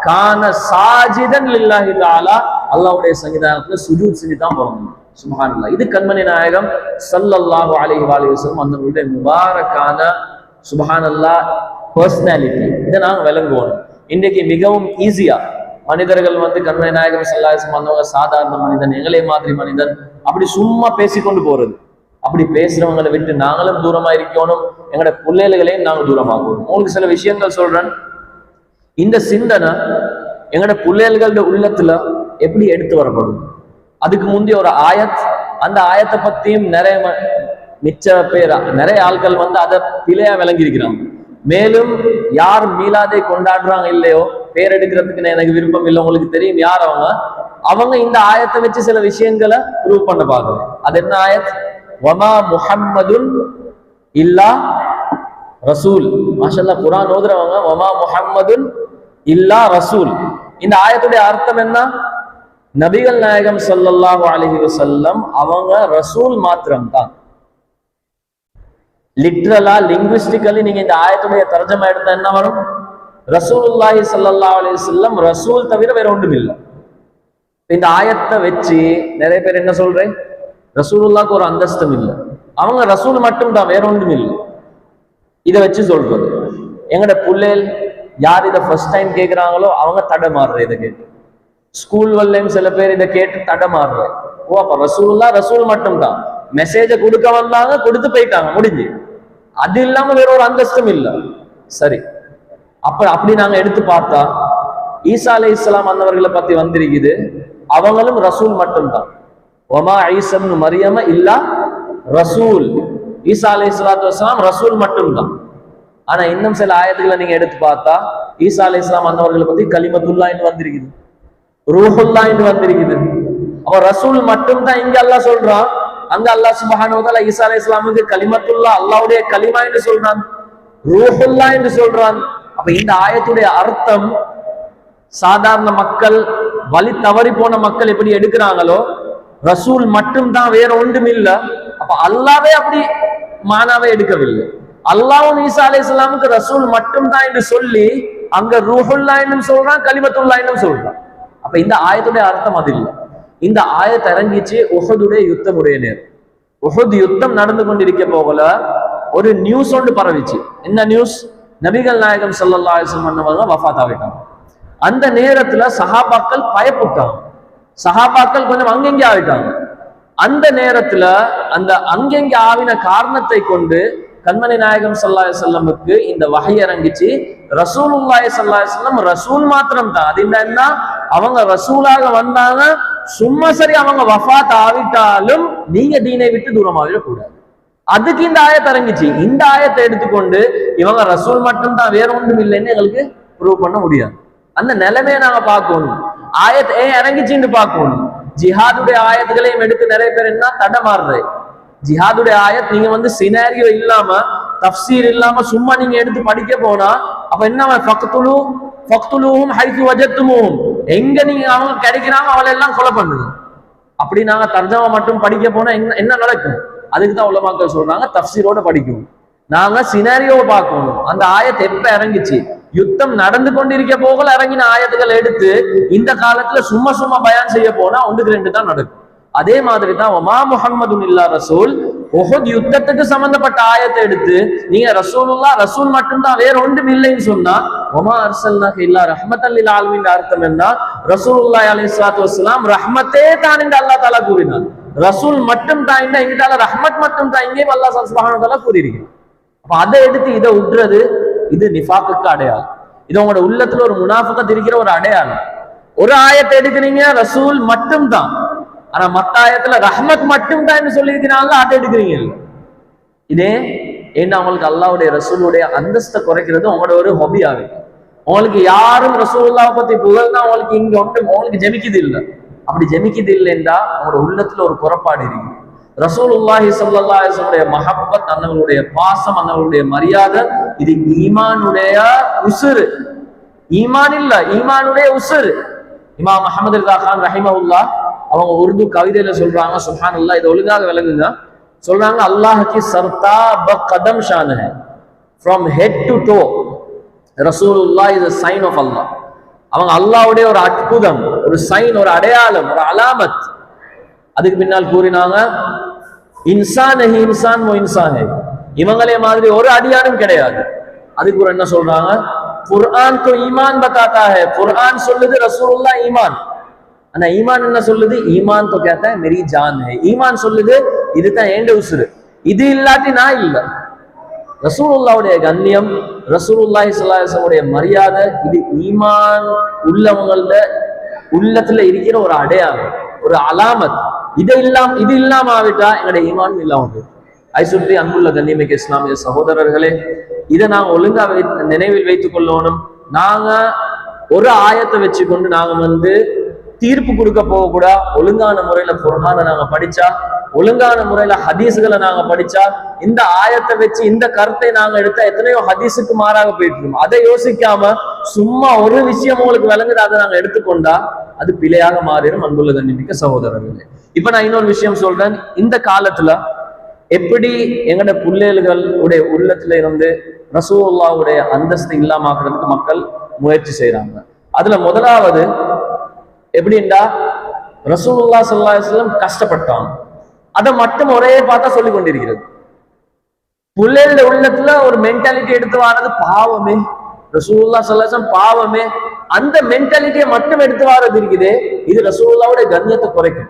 கான சாஜிதன் லில்லாஹி தஆலா, அல்லாஹ்வுடைய சன்னிதானத்துல சுஜூத் செஞ்சு தான் பிறந்தாங்க. சுப்ஹானல்லாஹ். இது கண்மணி நாயகம் ஸல்லல்லாஹு அலைஹி வஸல்லம் அன்னவருடைய முபாரக்கான சுப்ஹானல்லாஹ் பர்சனாலிட்டி. இதை நாங்க விளங்குவோம். இன்றைக்கு மிகவும் ஈஸியா மனிதர்கள் கண்மணி நாயகம் ஸல்லல்லாஹு அலைஹி வஸல்லம் அன்னவங்க சாதாரண மனிதன், எங்களை மாதிரி மனிதன், அப்படி சும்மா பேசிக்கொண்டு போறது. அப்படி பேசுறவங்களை விட்டு நாங்களும் தூரமா இருக்கணும், எங்களோட பிள்ளைகளையும் நாங்க தூரமாகணும். உங்களுக்கு சில விஷயங்கள் சொல்றேன். இந்த சிந்தனை எங்களோட பிள்ளைகளோட உள்ளத்துல எப்படி எடுத்து வரப்படும். அதுக்கு முந்தைய ஒரு ஆயத், அந்த ஆயத்தை பத்தியும் மிச்ச பேர் நிறைய ஆட்கள் அதை பிழையா விளங்கி இருக்கிறாங்க. மேலும் யார் மீலாதை கொண்டாடுறாங்க இல்லையோ, பேர் எடுக்கிறதுக்கு எனக்கு விருப்பம் இல்லை, உங்களுக்கு தெரியும் யார் அவங்க இந்த ஆயத்தை வச்சு சில விஷயங்களை ப்ரூவ் பண்ண பாக்குறேன். அது என்ன ஆயத்? வமா முஹம்மதுன் இல்லா ரசூல். மாஷல்லா, குர்ஆன் ஓதுறவங்க வமா முஹம்மதுன் இல்லா ரசூல். இந்த ஆயத்துடைய அர்த்தம் என்ன? நபிகள் நாயகம் ஸல்லல்லாஹு அலைஹி வஸல்லம் அவங்க ரசூல் மாத்திரம் தான். லிட்ரலா லிங்குவிஸ்டிக்கலி நீங்க இந்த ஆயத்துடைய தர்ஜமா எடுத்தா என்ன வரும்? ரசூலுல்லாஹி ஸல்லல்லாஹு அலைஹி வஸல்லம் ரசூல் தவிர வேற ஒன்றும் இல்லை. இந்த ஆயத்தை வச்சு நிறைய பேர் என்ன சொல்றேன், ரசூலுல்லாஹ்க்கு ஒரு அந்தஸ்தும் இல்லை, அவங்க ரசூல் மட்டும் தான், வேற ஒன்றும் இல்லை. இதை வச்சு சொல்றது. எங்கட பிள்ளைகள் யார் இதை ஃபர்ஸ்ட் டைம் கேட்கிறாங்களோ அவங்க தடமாறுற. இதை கேட்டு ஸ்கூல்வல்லையும் சில பேர் இதை கேட்டு தடமாறுற. ஓ, அப்ப ரசூலுல்லாஹ் ரசூல் மட்டும் தான், மெசேஜை கொடுக்க வந்தாங்க, கொடுத்து போயிட்டாங்க, முடிஞ்சு. அது இல்லாம வேற ஒரு அந்தஸ்தும் இல்லை. சரி, அப்படி நாங்க எடுத்து பார்த்தா ஈசா அலைஹிஸ்ஸலாம் அன்னவர்களை பத்தி வந்திருக்குது, அவங்களும் ரசூல் மட்டும்தான். ஒமா ஈஸா இப்னு மரியம இல்லா ரசூல். ஈசா அலைஹிஸ்ஸலாத்து வஸ்ஸலாம் ரசூல் மட்டும்தான். ஆனா இன்னும் சில ஆயத்துக்களை நீங்க எடுத்து பார்த்தா ஈசா அலைஹிஸ்ஸலாம் அன்னவர்களை பத்தி கலிமத்துல்லாஹ்னு வந்திருக்குது, ரூஹுல்லாஹ்னு வந்திருக்குது. அப்ப ரசூல் மட்டும்தான் இங்க அல்லாஹ் சொல்றான். அங்க அல்லாஹ் சுப்ஹானஹு வ தஆலா ஈசா அலைஹிஸ்ஸலாமுக்கு கலிமத்துல்லாஹ், அல்லாஹ்வுடைய கலிமா என்று சொல்றான், ரூஹுல்லாஹ் என்று சொல்றான். அப்ப இந்த ஆயத்துடைய அர்த்தம் சாதாரண மக்கள், வழி தவறி போன மக்கள் எப்படி எடுக்கிறாங்களோ, ரசூல் மட்டும்தான், வேற ஒன்றும் இல்ல. அப்ப அல்லாவே அப்படி மானாவே எடுக்கவில்லை. அல்லாஹ்வும் ஈசா அலைஹிஸ்ஸலாமுக்கு ரசூல் மட்டும்தான் என்று சொல்லி அங்க ரூஹுல்லாஹ் என்று சொல்றான், கலிமத்துல்லாஹ் என்று சொல்றான். அப்ப இந்த ஆயத்துடைய அர்த்தம் அது இல்லை. இந்த ஆயத்தை இறங்கிச்சு உஹதுடைய யுத்தமுடைய நேரம். உஹது யுத்தம் நடந்து கொண்டிருக்க போகல ஒரு நியூஸ் ஒன்று பரவிச்சு. என்ன நியூஸ்? நபிகள் நாயகம் ஸல்லல்லாஹு அலைஹி வஸல்லம் வஃபாத் ஆகிட்டாங்க. அந்த நேரத்துல சஹாபாக்கள் பயப்பட்டாங்க, சஹாபாக்கள் கொஞ்சம் அங்கெங்கே ஆகிட்டாங்க. அந்த நேரத்துல அந்த அங்கெங்கே ஆவின காரணத்தை கொண்டு கண்மணி நாயகம் ஸல்லல்லாஹு அலைஹி வஸல்லமுக்கு இந்த வஹய் இறங்கிச்சு. ரசூலுல்லாஹி ஸல்லல்லாஹு அலைஹி வஸல்லம் ரசூல் மாத்திரம் தான். அது என்ன, அவங்க ரசூலாக வந்தாங்க, சும்மா சரி அவங்க வஃபாத் ஆவிட்டாலும் நீங்க தீனை விட்டு தூரமாவிட கூடாது. அதுக்கு இந்த ஆயத்தை இறங்கிச்சு. இந்த ஆயத்தை எடுத்துக்கொண்டு இவங்க ரசூல் மட்டும்தான், வேற ஒன்றும் இல்லைன்னு எங்களுக்கு ப்ரூவ் பண்ண முடியாது. அந்த நிலைமையை நாங்க பார்க்கணும். ஆயத் ஏன் இறங்கிச்சுன்னு பார்க்கணும். ஜிஹாதுடைய ஆயத்துகளையும் எடுத்து நிறைய பேர் என்ன தடமாறுறது. ஜிஹாதுடைய ஆயத் நீங்க சினாரியோ இல்லாம, தஃப்சீர் இல்லாம சும்மா நீங்க எடுத்து படிக்க போனா அப்ப என்ன, ஃபக்துலூஹும் ஹைது வஜத்துமூஹும், எங்க நீங்க அவங்க கிடைக்கிறாங்க அவளை எல்லாம் கொலை பண்ணுங்க. அப்படி நாங்க தர்ஜமா மட்டும் படிக்க போனா என்ன நடக்கும்? அதுக்குதான் உலமாக்கள் சொல்றாங்க தஃப்சீரோட படிக்கணும். நாங்க சினாரியோவை பார்க்கணும். அந்த ஆயத் எப்ப இறங்கிச்சு? யுத்தம் நடந்து கொண்டிருக்க போகல இறங்கின ஆயத்துக்கள் எடுத்து இந்த காலத்துல சும்மா சும்மா பயான் செய்ய போனா ஒன்றுக்கு ரெண்டு தான் நடக்கும். அதே மாதிரி தான் ஒமா முஹம்மதுன் இல்லா ரசூல், உஹுத் யுத்தத்துக்கு சம்பந்தப்பட்ட ஆயத்தை எடுத்து நீங்க ரசூலுல்லாஹ் ரசூல் மட்டும்தான், வேற ஒன்றும் இல்லைன்னு சொன்னா ஒமா அர்சல்னாக இல்லா ரஹ்மத்தல் லில் ஆலமீன் அர்த்தம் என்ன? ரசூலுல்லாஹி அலைஹிஸ்ஸலாத்து வஸ்ஸலாம் ரஹ்மத்தே தான் என்று அல்லாஹ் தஆலா கூறினார். ரசூல் மட்டும் தான் எங்கிட்டால ரஹ்மத் மட்டும் தான் இங்கேயும் அல்லாஹ் சுப்ஹானஹு வ தஆலா கூறியிருக்கிறார். அப்ப அதை எடுத்து இதை விட்டுறது இது நிஃபாக்குக்கு அடையாளம். இது உங்களோட உள்ளத்துல ஒரு முனாஃபிகத் இருக்கிற ஒரு அடையாளம். ஒரு ஆயத்தை எடுக்கிறீங்க ரசூல் மட்டும் தான், ஆனா மத்த ஆயத்துல ரஹ்மத் மட்டும் தான் சொல்லி இருக்கிறாங்க, அதை எடுக்கிறீங்க. இதே என்ன, அவங்களுக்கு அல்லாஹ்வுடைய ரசூலுடைய அந்தஸ்தை குறைக்கிறது உங்களோட ஒரு ஹாபி ஆகுது. உங்களுக்கு யாரும் ரசூலுல்லாஹ் பத்தி புகழ்னா உங்களுக்கு இங்க ஒன்று உங்களுக்கு ஜெமிக்குது இல்லை. அப்படி ஜெமிக்குது இல்லைன்றா உங்களோட உள்ளத்துல ஒரு குறைபாடு இருக்கு. ரசூலுல்லாஹி ஸல்லல்லாஹு அலைஹி வஸல்லம் மஹப்பத், அன்னவருடைய பாசம், அன்னவருடைய மரியாதை, இது ஈமானுடைய உசுறு. ஈமான் இல்ல, ஈமானுடைய உசுறு. இமாம் முஹம்மது ரிதா கான் ரஹிமஹுல்லாஹ் அவங்க உருது கவிதையில சொல்றாங்க, சுப்ஹானல்லாஹ், இதை ஒழுங்காக விளங்குங்க. சொல்றாங்க, அல்லாஹ் கி சர்தா ப கதம் ஷான் ஹை, ஃப்ரம் ஹெட் டு டோ ரசூலுல்லாஹ் is a sign of Allah. அவங்க அல்லாஹ்வுடைய ஒரு அற்புதம், ஒரு சைன், ஒரு அடையாளம், ஒரு அலாமத். அதுக்கு பின்னால் கூறினாங்க, இன்சான் he Insaan who Insaan high, இவங்களே மாதிரி ஒரு அடியானும் கிடையாது. அதுக்கு ஒரு என்ன சொல்றாங்க, குர்ஆன் तो ईमान बताता है, குர்ஆன் சொல்லுது ரசூலுல்லாஹ் ஈமான். ஆனா ஈமான் என்ன சொல்லுது, ஈமான் तो कहता है मेरी जान है. ஈமான் சொல்லுது இதுதான் ஏண்ட உசுரு, இது இல்லாட்டி நான் இல்ல. ரசூலுல்லாஹ்வுடைய கண்ணியம், ரசூலுல்லாஹி ஸல்லல்லாஹு அலைஹி வஸல்லம் மரியாதை, இது ஈமான் உள்ளவங்கள உள்ளத்துல இருக்கிற ஒரு அடையாளம், ஒரு அலாமத். இது இல்லாம ஆவிட்டா எங்களுடைய ஈமான் இல்லாம போயிடும். ஐசுற்றி அன்புள்ள கண்ணியமிக்க இஸ்லாமிய சகோதரர்களே, இதை நாங்க ஒழுங்கா நினைவில் வைத்துக் கொள்ளணும். நாங்க ஒரு ஆயத்தை வச்சுக்கொண்டு நாங்க தீர்ப்பு கொடுக்க போகக்கூடாது. ஒழுங்கான முறையில குர்ஆனை நாங்க படிச்சா, ஒழுங்கான முறையில ஹதீஸ்களை நாங்க படிச்சா, இந்த ஆயத்தை வச்சு இந்த கருத்தை நாங்க எடுத்தா எத்தனையோ ஹதீஸுக்கு மாறாக போயிட்டு இருக்கோம். அதை யோசிக்காம சும்மா ஒரு விஷயம் உங்களுக்கு விளங்குது அதை நாங்க எடுத்துக்கொண்டா அது பிழையாக மாறிடும். அன்புள்ள கண்ணியமிக்க சகோதரர்களே, இப்ப நான் இன்னொரு விஷயம் சொல்றேன். இந்த காலத்துல எப்படி எங்கட பிள்ளைகளுடைய உள்ளத்துல இருந்து ரசூலுல்லாஹ்வுடைய அந்தஸ்து இல்லாமக்கிறதுக்கு மக்கள் முயற்சி செய்யறாங்க. அதுல முதலாவது எப்படின்னா, ரசூலுல்லாஹ் ஸல்லல்லாஹு அலைஹி வஸல்லம் கஷ்டப்பட்டாங்க, அதை மட்டும் ஒரே பார்த்தா சொல்லி கொண்டிருக்கிறது. பிள்ளைகளுடைய உள்ளத்துல ஒரு மென்டாலிட்டி எடுத்து வாரது பாவமே, ரசூலுல்லாஹ் ஸல்லல்லாஹு அலைஹி வஸல்லம் பாவமே, அந்த மென்டாலிட்டியை மட்டும் எடுத்து வாரது இருக்குது. இது ரசூலுல்லாஹ்வுடைய கண்ணியத்தை குறைக்கும்.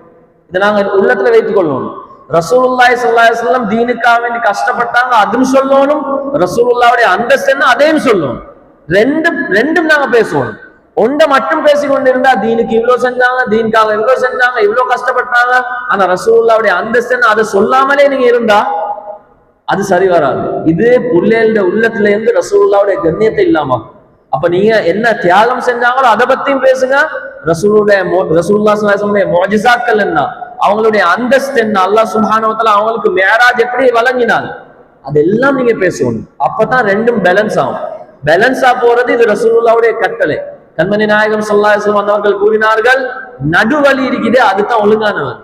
இதை நாங்க உள்ளத்துல வைத்துக் கொள்ளணும். ரசூலுல்லாஹி ஸல்லல்லாஹு அலைஹி வஸல்லம் தீனுக்காக வேண்டி கஷ்டப்பட்டாங்க, அதுவும் சொல்லணும். ரசூலுல்லாஹ்வுடைய அந்தஸ்து அதையும் சொல்லணும். ரெண்டும் நாங்க பேசுவோம். ஒன்றை மட்டும் பேசிக்கொண்டிருந்தா தீனுக்கு இவ்வளவு செஞ்சாங்க, தீனுக்காக இவ்வளவு செஞ்சாங்க, இவ்வளவு கஷ்டப்பட்டாங்க, ஆனா ரசூலுல்லாஹ்வுடைய அந்தஸ்து அதை சொல்லாமலே நீங்க இருந்தா அது சரி வராது. இது பிள்ளைகளுடைய உள்ளத்துல இருந்து ரசூலுல்லாஹ்வுடைய கண்ணியத்தை இல்லாம. அப்ப நீங்க என்ன தியாகம் செஞ்சாங்களோ அதை பத்தியும் பேசுங்க. ரசூலுல்லாஹ் ஸல்லல்லாஹு அலைஹி வஸல்லம் முஅஜிஸாக்கள் என்ன, அவங்களுடைய அந்தஸ்து என்ன, அல்லாஹ் சுப்ஹானஹு வ தஆலா அவங்களுக்கு மிஅராஜ் எப்படி வழங்கினார், அதெல்லாம் நீங்க பேசணும். அப்பதான் ரெண்டும் பேலன்ஸ் ஆகும். பேலன்ஸா போறது இது ரசூலுல்லாஹ்வுடைய கட்டளை. கண்மணி நாயகம் ஸல்லல்லாஹு அலைஹி வஸல்லம் அவர்கள் கூறினார்கள், நடுவழி இருக்குது அதுதான் ஒழுங்கானவர்.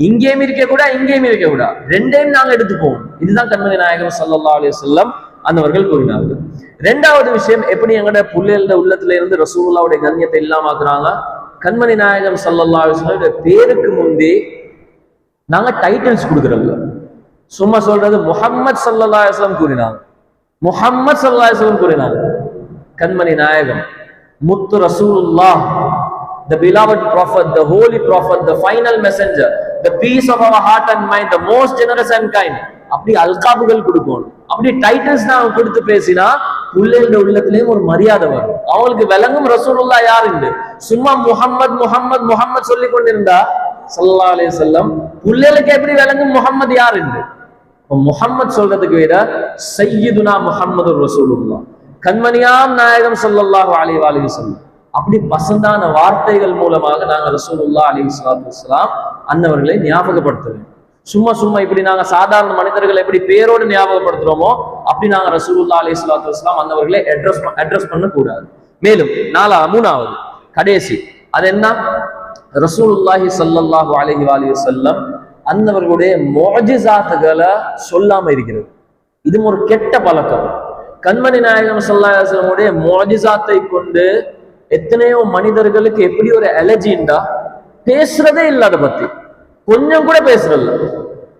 இங்கேயும் இருக்க கூட இங்கேயும் இருக்க கூட, ரெண்டையும் நாங்க எடுத்துப்போம். இதுதான் கண்மணி நாயகம் ஸல்லல்லாஹு அலைஹி வஸல்லம் அந்தவர்கள் கூறினார்கள். ரெண்டாவது விஷயம், எப்படி எங்கட பிள்ளைகளோட உள்ளத்துல இருந்து ரசூலுல்லாஹ்வுடைய கண்ணியத்தை இல்லாம ஆக்குறாங்க. கண்மணி நாயகம் ஸல்லல்லாஹு அலைஹி வஸல்லம் பேருக்கு முந்தே நாங்க டைட்டில்ஸ் கொடுக்கறோம்ல, சும்மா சொல்றது முஹம்மது ஸல்லல்லாஹு அலைஹி வஸல்லம் கூறினாங்க, முஹம்மது ஸல்லல்லாஹு அலைஹி வஸல்லம் கூறினாங்க. கண்மணி நாயகம் முத்து ரசூலுல்லாஹ், the beloved prophet, the holy prophet, the final messenger, the peace of our heart and mind, the most generous and kind, அப்படி அல்காபுகள் கொடுக்கணும். அப்படி டைட்டில்ஸ் நான் கொடுத்து பேசினா பிள்ளைகளோட உள்ளத்திலேயும் ஒரு மரியாதை வரும். அவங்களுக்கு விளங்கும் ரசூலுல்லாஹ் யாருன்னு. சும்மா முஹம்மது முஹம்மது முஹம்மது சொல்லி கொண்டிருந்தா ஸல்லல்லாஹு அலைஹி வஸல்லம் பிள்ளைகளுக்கு எப்படி விளங்கும் முஹம்மது யாருன்னு. முஹம்மது சொல்றதுக்கு விட சய்யிதுனா முஹம்மது ரசூலுல்லாஹ், கண்மணியாம் நாயகம் ஸல்லல்லாஹு அலைஹி வஸல்லம், அப்படி பசந்தான வார்த்தைகள் மூலமாக நாங்க ரசூலுல்லாஹ் அலைஹிஸ்ஸலாத்து வஸ்ஸலாம் அன்னவர்களை ஞாபகப்படுத்துவோம். சும்மா இப்படி நாங்க சாதாரண மனிதர்களை எப்படி பேரோடு ஞாபகப்படுத்துறோமோ அப்படி நாங்க ரசூலுல்லாஹ் அலைஹிஸ்ஸலாத்து வஸ்ஸலாம் அன்னவர்களை அட்ரஸ் பண்ண கூடாது. மேலும் மூணாவது கடைசி அது என்ன, ரசூலுல்லாஹி ஸல்லல்லாஹு அலைஹி வஸல்லம் அன்னவர்களுடைய முஅஜிஸாத்துகளை சொல்லாம இருக்கிறது. இது ஒரு கெட்ட பழக்கம். கண்மணி நாயகம் ஸல்லல்லாஹு அலைஹி வஸல்லமுடைய முஅஜிஸாத்தை கொண்டு எத்தனையோ மனிதர்களுக்கு எப்படி ஒரு அலர்ஜிண்டா பேசுறதே இல்லை, அதை பத்தி கொஞ்சம் கூட பேசுறதில்ல.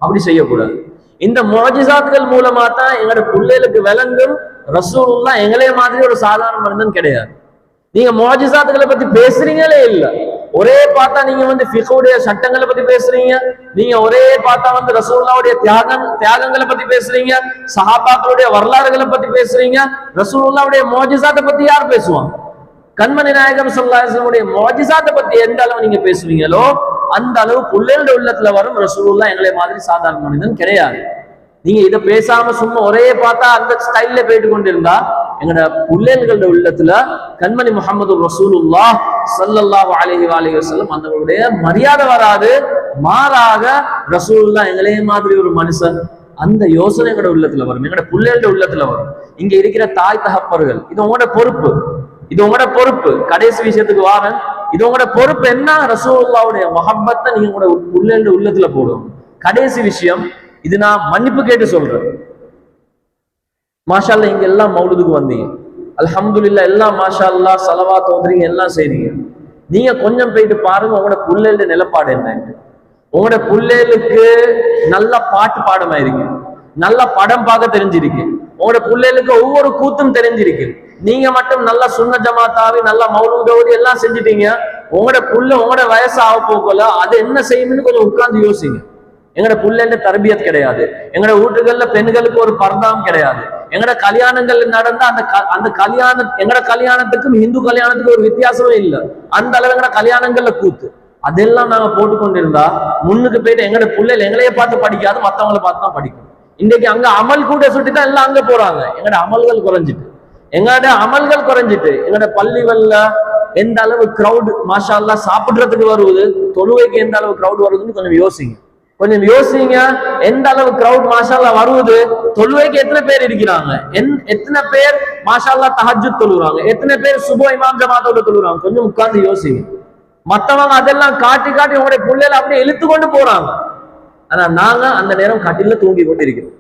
அப்படி செய்யக்கூடாது. இந்த முஅஜிஸாத்துகள் மூலமா தான் எங்களோட பிள்ளைகளுக்கு விளங்கும் ரசூலுல்லாஹ் எங்களே மாதிரி ஒரு சாதாரண மனிதன் கிடையாது. நீங்க முஅஜிஸாத்துகளை பத்தி பேசுறீங்களே இல்ல, ஒரே பார்த்தா நீங்க ஃபிக்ஹுடைய சட்டங்களை பத்தி பேசுறீங்க, நீங்க ஒரே பார்த்தா ரசூலுல்லாஹ்வுடைய தியாகங்களை பத்தி பேசுறீங்க, சஹாபாக்களுடைய வரலாறுகளை பத்தி பேசுறீங்க. ரசூலுல்லாஹ்வுடைய முஅஜிஸாத்தை பத்தி யார் பேசுவாங்க? கண்மணி நாயகம் ஸல்லல்லாஹு அலைஹி வஸல்லம் முஅஜிஸாத்தை பத்தி எந்த அளவு நீங்க பேசுவீங்களோ அந்த அளவு பிள்ளைகளோட உள்ளத்துல வரும் ரசூலுல்லாஹ் எங்களை மாதிரி சாதாரண மனிதன் கிடையாது. நீங்க இதை பேசாம சும்மா ஒரே பார்த்தா அந்த ஸ்டைல்ல போயிட்டு கொண்டிருந்தா எங்களோட பிள்ளைகளோட உள்ளத்துல கண்மணி முஹம்மது ரசூலுல்லாஹ் ஸல்லல்லாஹு அலைஹி வஸல்லம் அந்தவங்களுடைய மரியாதை வராது, மாறாக ரசூலுல்லாஹ் எங்களே மாதிரி ஒரு மனுஷன், அந்த யோசனை எங்களோட உள்ளத்துல வரும், எங்களோட பிள்ளைகளோட உள்ளத்துல வரும். இங்க இருக்கிற தாய் தகப்பர்கள், இது உங்களோட பொறுப்பு, இது உங்களோட பொறுப்பு. கடைசி விஷயத்துக்கு வாரன், இது உங்களோட பொறுப்பு. என்ன? ரசூலுல்லாஹ்வுடைய முஹப்பத்தை நீங்க உங்களோட பிள்ளைகளோட உள்ளத்துல போடும். கடைசி விஷயம், இது நான் மன்னிப்பு கேட்டு சொல்றேன். மாஷா அல்லாஹ், இங்க எல்லாம் மௌலுதுக்கு வந்தீங்க, அல்ஹம்துலில்லாஹ், எல்லாம் மாஷா அல்லாஹ் ஸலவாத் ஓதுறீங்க, எல்லாம் செய்றீங்க. நீங்க கொஞ்சம் போயிட்டு பாருங்க உங்களோட பிள்ளைகளோட நிலப்பாடு என்ன. உங்களோட பிள்ளைகளுக்கு நல்ல பாட்டு பாடமா இருக்கு, நல்ல படம் பார்க்க தெரிஞ்சிருக்கு, உங்களோட பிள்ளைகளுக்கு ஒவ்வொரு கூத்தும் தெரிஞ்சிருக்கு. நீங்க மட்டும் நல்லா சுன்ன ஜமாத்தாவி நல்லா மௌலூதோடி எல்லாம் செஞ்சுட்டீங்க. உங்களோட புள்ள உங்களோட வயசு ஆக போகல, அது என்ன செய்யணும்னு கொஞ்சம் உட்கார்ந்து யோசிங்க. எங்களோட புள்ளேண்ட தர்பியத் கிடையாது, எங்களோட வீட்டுகள்ல பெண்களுக்கு ஒரு பர்தாம் கிடையாது. எங்களோட கல்யாணங்கள் நடந்த அந்த கல்யாணம், எங்களோட கல்யாணத்துக்கும் இந்து கல்யாணத்துக்கும் ஒரு வித்தியாசமே இல்லை. அந்த அளவு எங்களோட கல்யாணங்கள்ல கூத்து அதெல்லாம் நாங்க போட்டுக்கொண்டிருந்தா முன்னுக்கு போயிட்டு எங்களோட பிள்ளைகள் எங்களையே பார்த்து படிக்காது, மத்தவங்களை பார்த்து தான் படிக்கும். இன்னைக்கு அங்க அமல் கூட சுட்டிதான் எல்லாம் அங்க போறாங்க. எங்களோட அமல்கள் குறைஞ்சிட்டு, எங்களோட அமல்கள் குறைஞ்சிட்டு, எங்களோட பள்ளிகள்ல எந்த அளவு கிரௌட் மாஷா அல்லாஹ் சாப்பிடுறதுக்கு வருவது, தொழுவைக்கு எந்த அளவு கிரௌட் வருதுன்னு கொஞ்சம் யோசிங்க. கொஞ்சம் யோசிங்க, எந்த அளவு கிரௌட் மாஷா அல்லாஹ் வருவது, தொழுவைக்கு எத்தனை பேர் இருக்கிறாங்க, எத்தனை பேர் மாஷா அல்லாஹ் தஹஜ்ஜுத் தொழுறாங்க, எத்தனை பேர் சுபஹ் இமாம் ஜமாத்தோட தொழுறாங்க. கொஞ்சம் உட்கார்ந்து யோசிங்க. மத்தவங்க அதெல்லாம் காட்டி காட்டி உங்களுடைய பிள்ளைகளை அப்படியே இழுத்து கொண்டு போறாங்க. ஆனா நாங்க அந்த நேரம் கட்டில தூங்கி கொண்டு இருக்கிறோம்.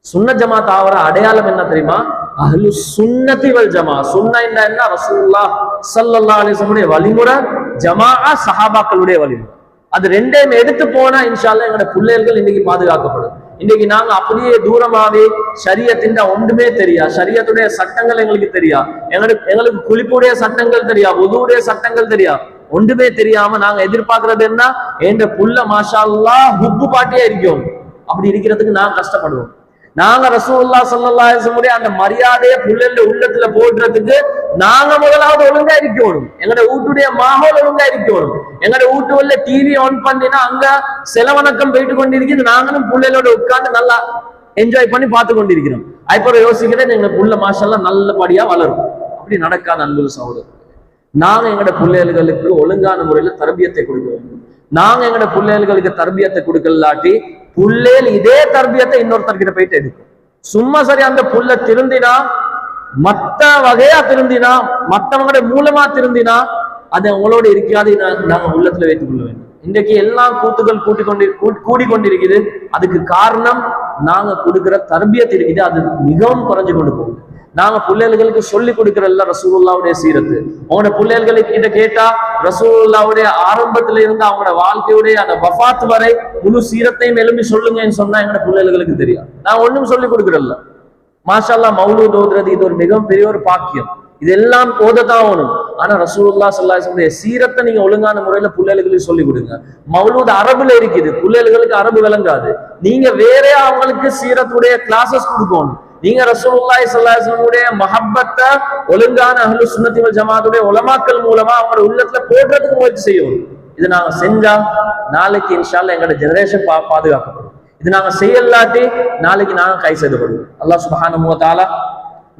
சுன்ன ஜமாத் ஆவற அடையாளம் என்ன தெரியுமா? அஹ்லு சுன்னத்தி வல் ஜமா. சுன்னா என்ன? ரசூலுல்லாஹ் ஸல்லல்லாஹு அலைஹி வஸல்லம் வழிமுறை, ஜமாஅ சஹாபாக்களுடைய வழிமுறை. அது ரெண்டையும் எடுத்து போனா இன்ஷா அல்லாஹ் எங்களோட பிள்ளைகள் இன்னைக்கு பாதுகாக்கப்படும். இன்னைக்கு நாங்க அப்படியே தூரமாவே ஷரியத்தின் ஒன்றுமே தெரியா, ஷரியத்துடைய சட்டங்கள் எங்களுக்கு தெரியா, எங்களுக்கு குளிப்புடைய சட்டங்கள் தெரியா, வுதுவுடைய சட்டங்கள் தெரியா, ஒன்றுமே தெரியாம நாங்க எதிர்பார்க்கறது என்ன? என்ற புள்ள மாஷா அல்லாஹ் ஹுப்பு பாட்டியா இருக்கும். அப்படி இருக்கிறதுக்கு நாங்க கஷ்டப்படுவோம். நாங்க ரசூலுல்லாஹ் ஸல்லல்லாஹு அலைஹி வஸல்லம் அந்த மரியாதையை புள்ளல உள்ளத்துல போடுறதுக்கு நாங்க முதலாவது ஒழுங்கா இருக்கணும். எங்களோட வீட்டுடைய மாஹோல் ஒழுங்கா இருக்கணும். எங்களோட வீட்டு உள்ள டிவி ஆன் பண்ணினா அங்க செலவணக்கம் போயிட்டு கொண்டிருக்கிறது, நாங்களும் புள்ளைகளோட உட்கார்ந்து நல்லா என்ஜாய் பண்ணி பார்த்து கொண்டிருக்கிறோம். அதுக்கப்புறம் யோசிக்கிறேன் எங்க புள்ள மாஷா அல்லாஹ் நல்லபடியா வளரும். அப்படி நடக்காத அன்பு சகோதரர். நாங்க எங்களோட பிள்ளைகளுக்கு ஒழுங்கான முறையில தர்பியத்தை கொடுக்க வேண்டும். நாங்க எங்களோட பிள்ளைகளுக்கு தர்பியத்தை கொடுக்கலாட்டி புள்ளைகள் இதே தர்பியத்தை இன்னொருத்தர்கிட்ட போயிட்டு எடுக்கும். சும்மா சரி அந்த புள்ள திருந்தினா, மத்த வகையா திருந்தினா, மத்தவங்களுடைய மூலமா திருந்தினா அது உங்களோட இருக்காது. நாங்க உள்ளத்துல வைத்துக் கொள்ள வேண்டும். இன்றைக்கு எல்லாம் கூத்துகள் கூடிக்கொண்டிருக்குது. அதுக்கு காரணம் நாங்க கொடுக்கிற தர்பியத் இருக்குது, அது மிகவும் குறைஞ்சு கொண்டு போகுது. நாங்க பிள்ளைகளுக்கு சொல்லி கொடுக்கிறல்ல ரசூலுல்லாஹ்வுடைய சீரத்து. உங்களோட பிள்ளைகளுக்கு கிட்ட கேட்டா ரசூலுல்லாஹ்வுடைய ஆரம்பத்துல இருந்து அவங்களோட வாழ்க்கையுடைய அந்த வஃபாத் வரை முழு சீரத்தையும் எழுப்பி சொல்லுங்கன்னு சொன்னா எங்களோட பிள்ளைகளுக்கு தெரியும். நான் ஒண்ணும் சொல்லி கொடுக்கிறல்ல. மாஷா அல்லாஹ் மௌலூத் ஓதுறது இது ஒரு மிகவும் பெரிய ஒரு பாக்கியம். இதெல்லாம் ஓதத்தான் ஆகணும். ஆனா ரசூலுல்லாஹ் ஸல்லல்லாஹு அலைஹி வஸல்லம் சீரத்தை நீங்க ஒழுங்கான முறையில பிள்ளைகளுக்கு சொல்லி கொடுங்க. மௌலூத் அரபுல இருக்குது, பிள்ளைகளுக்கு அரபு விளங்காது. நீங்க வேற அவங்களுக்கு சீரத்துடைய கிளாஸஸ் கொடுக்கணும். நீங்க ரசூலுல்லாஹி ஸல்லல்லாஹு அலைஹி வஸல்லம் மஹப்பத்தை ஒழுங்கான அஹ்லு சுன்னத்தி வல் ஜமாஅத்துடைய உலமாக்கள் மூலமா அவங்களோட உள்ளத்துல போடுறதுக்கு முயற்சி செய்யணும். இது நாங்க செஞ்சா நாளைக்கு இன்ஷா அல்லாஹ் எங்களோட ஜெனரேஷன் பாதுகாக்கப்படும். இது நாங்க செய்யலாட்டி நாளைக்கு நாங்க கை செய்யப்படுவோம். அல்லாஹ் சுப்ஹானஹு வ தஆலா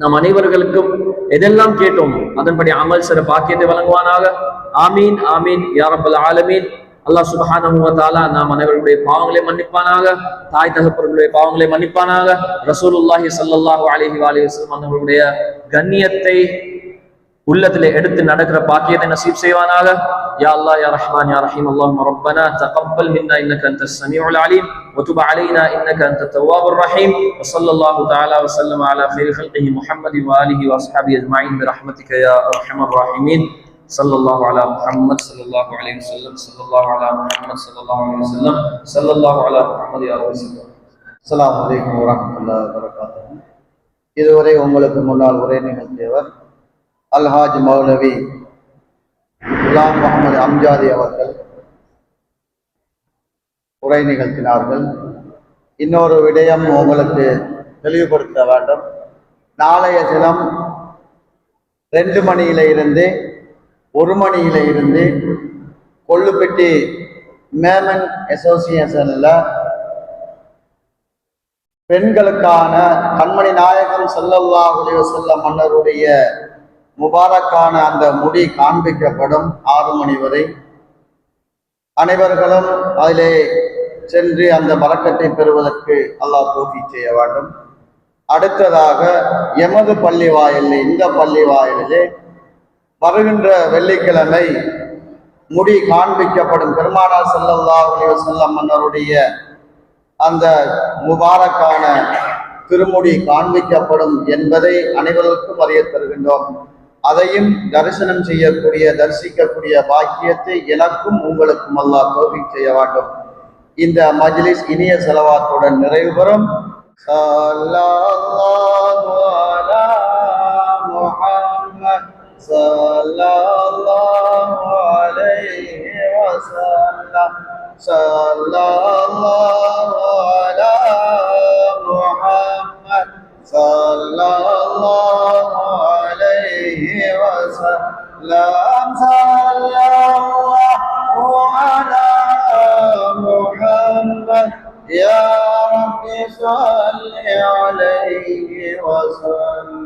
நாம் அனைவர்களுக்கும் எதெல்லாம் கேட்டோம் அதன்படி அமல் சிற பாக்கியத்தை வழங்குவானாக. ஆமீன் ஆமீன் யா ரப்பல் ஆலமீன். அல்லாஹ் சுப்ஹானஹு வ தஆலா நாம் அனைவருடைய பாவங்களை மன்னிப்பானாக, தாய் தகப்பர்களுடைய பாவங்களை மன்னிப்பானாக. ரசூலுல்லாஹி ஸல்லல்லாஹு அலைஹி வஸல்லம் அவர்களுடைய கண்ணியத்தை உள்ளத்திலே எடுத்து நடக்கிற பாக்கியத்தை நசீப் செய்வானாக. யா அல்லாஹ் யா ரஹ்மான் யா ரஹீம். அல்லாஹும்ம ரப்பனா தகப்பல் மின்னா இன்னக அன்தஸ் ஸமீஉல் அலீம் வ துப் அலைனா இன்னக அன்தத் தவ்வாபுர் ரஹீம். வ ஸல்லல்லாஹு தஆலா வ ஸல்லம அலா கைரி ஹல்கிஹி முஹம்மதி வ ஆலிஹி வ அஸ்ஹாபிஹி அஜ்மஈன் பிரஹ்மதிக யா அர்ஹமர் ராஹிமீன். ஸல்லல்லாஹு அலா முஹம்மத் ஸல்லல்லாஹு அலைஹி வஸல்லம். ஸல்லல்லாஹு அலா முஹம்மத் ஸல்லல்லாஹு அலைஹி வஸல்லம். ஸல்லல்லாஹு அலா முஹம்மத் யா ரசூலல்லாஹ். அஸ்ஸலாமு அலைக்கும் வரஹ்மத்துல்லாஹி வபரகாத்துஹு. இதுவரை உங்களுக்கு முன்னால் உரை நிகழ்த்தியவர் அல்ஹாஜ் மௌலவி குலாம் முகமது அம்ஜாதி அவர்கள் உரை நிகழ்த்தினார்கள். இன்னொரு விடயம் உங்களுக்கு தெளிவுபடுத்த வேண்டும். நாளைய தினம் 2 மணியில இருந்து 1 மணியில இருந்து கொள்ளுப்பட்டி மேமன் அசோசியேஷன்ல பெண்களுக்கான கண்மணி நாயகம் ஸல்லல்லாஹு அலைஹி வஸல்லம் மன்னருடைய முபாரக்கான அந்த முடி காண்பிக்கப்படும் 6 மணி வரை. அனைவர்களும் அதிலே சென்று அந்த பரக்கத்தை பெறுவதற்கு அல்லாஹ் தௌஃபீக் செய்ய வேண்டும். அடுத்ததாக எமது பள்ளி வாயிலில், இந்த பள்ளி வாயிலிலே வருகின்ற வெள்ளிக்கிழமை முடி காண்பிக்கப்படும். பெருமானார் ஸல்லல்லாஹு அலைஹி வஸல்லம் அவருடைய அந்த முபாரக்கான திருமுடி காண்பிக்கப்படும் என்பதை அனைவருக்கும் அறிய தருகின்றோம். அதையும் தரிசனம் செய்யக்கூடிய, தரிசிக்கக்கூடிய பாக்கியத்தை எனக்கும் உங்களுக்கும் அல்லாஹ் தௌஃபீக் செய்ய வேண்டும். இந்த மஜ்லிஸ் இனிய ஸலவாத்துடன் நிறைவு பெறும். ஸல்லல்லாஹு அலா முஹம்மத் ஸல்லல்லாஹு அலைஹி வஸல்லம். ஸல்லல்லாஹு அலா முஹம்மத் ஸல்லல்லாஹு அலைஹி வஸல்லம். ஸல்லல்லாஹு அலா முஹம்மத் யா ரப்பி ஸல்லி அலைஹி வஸல்லம்.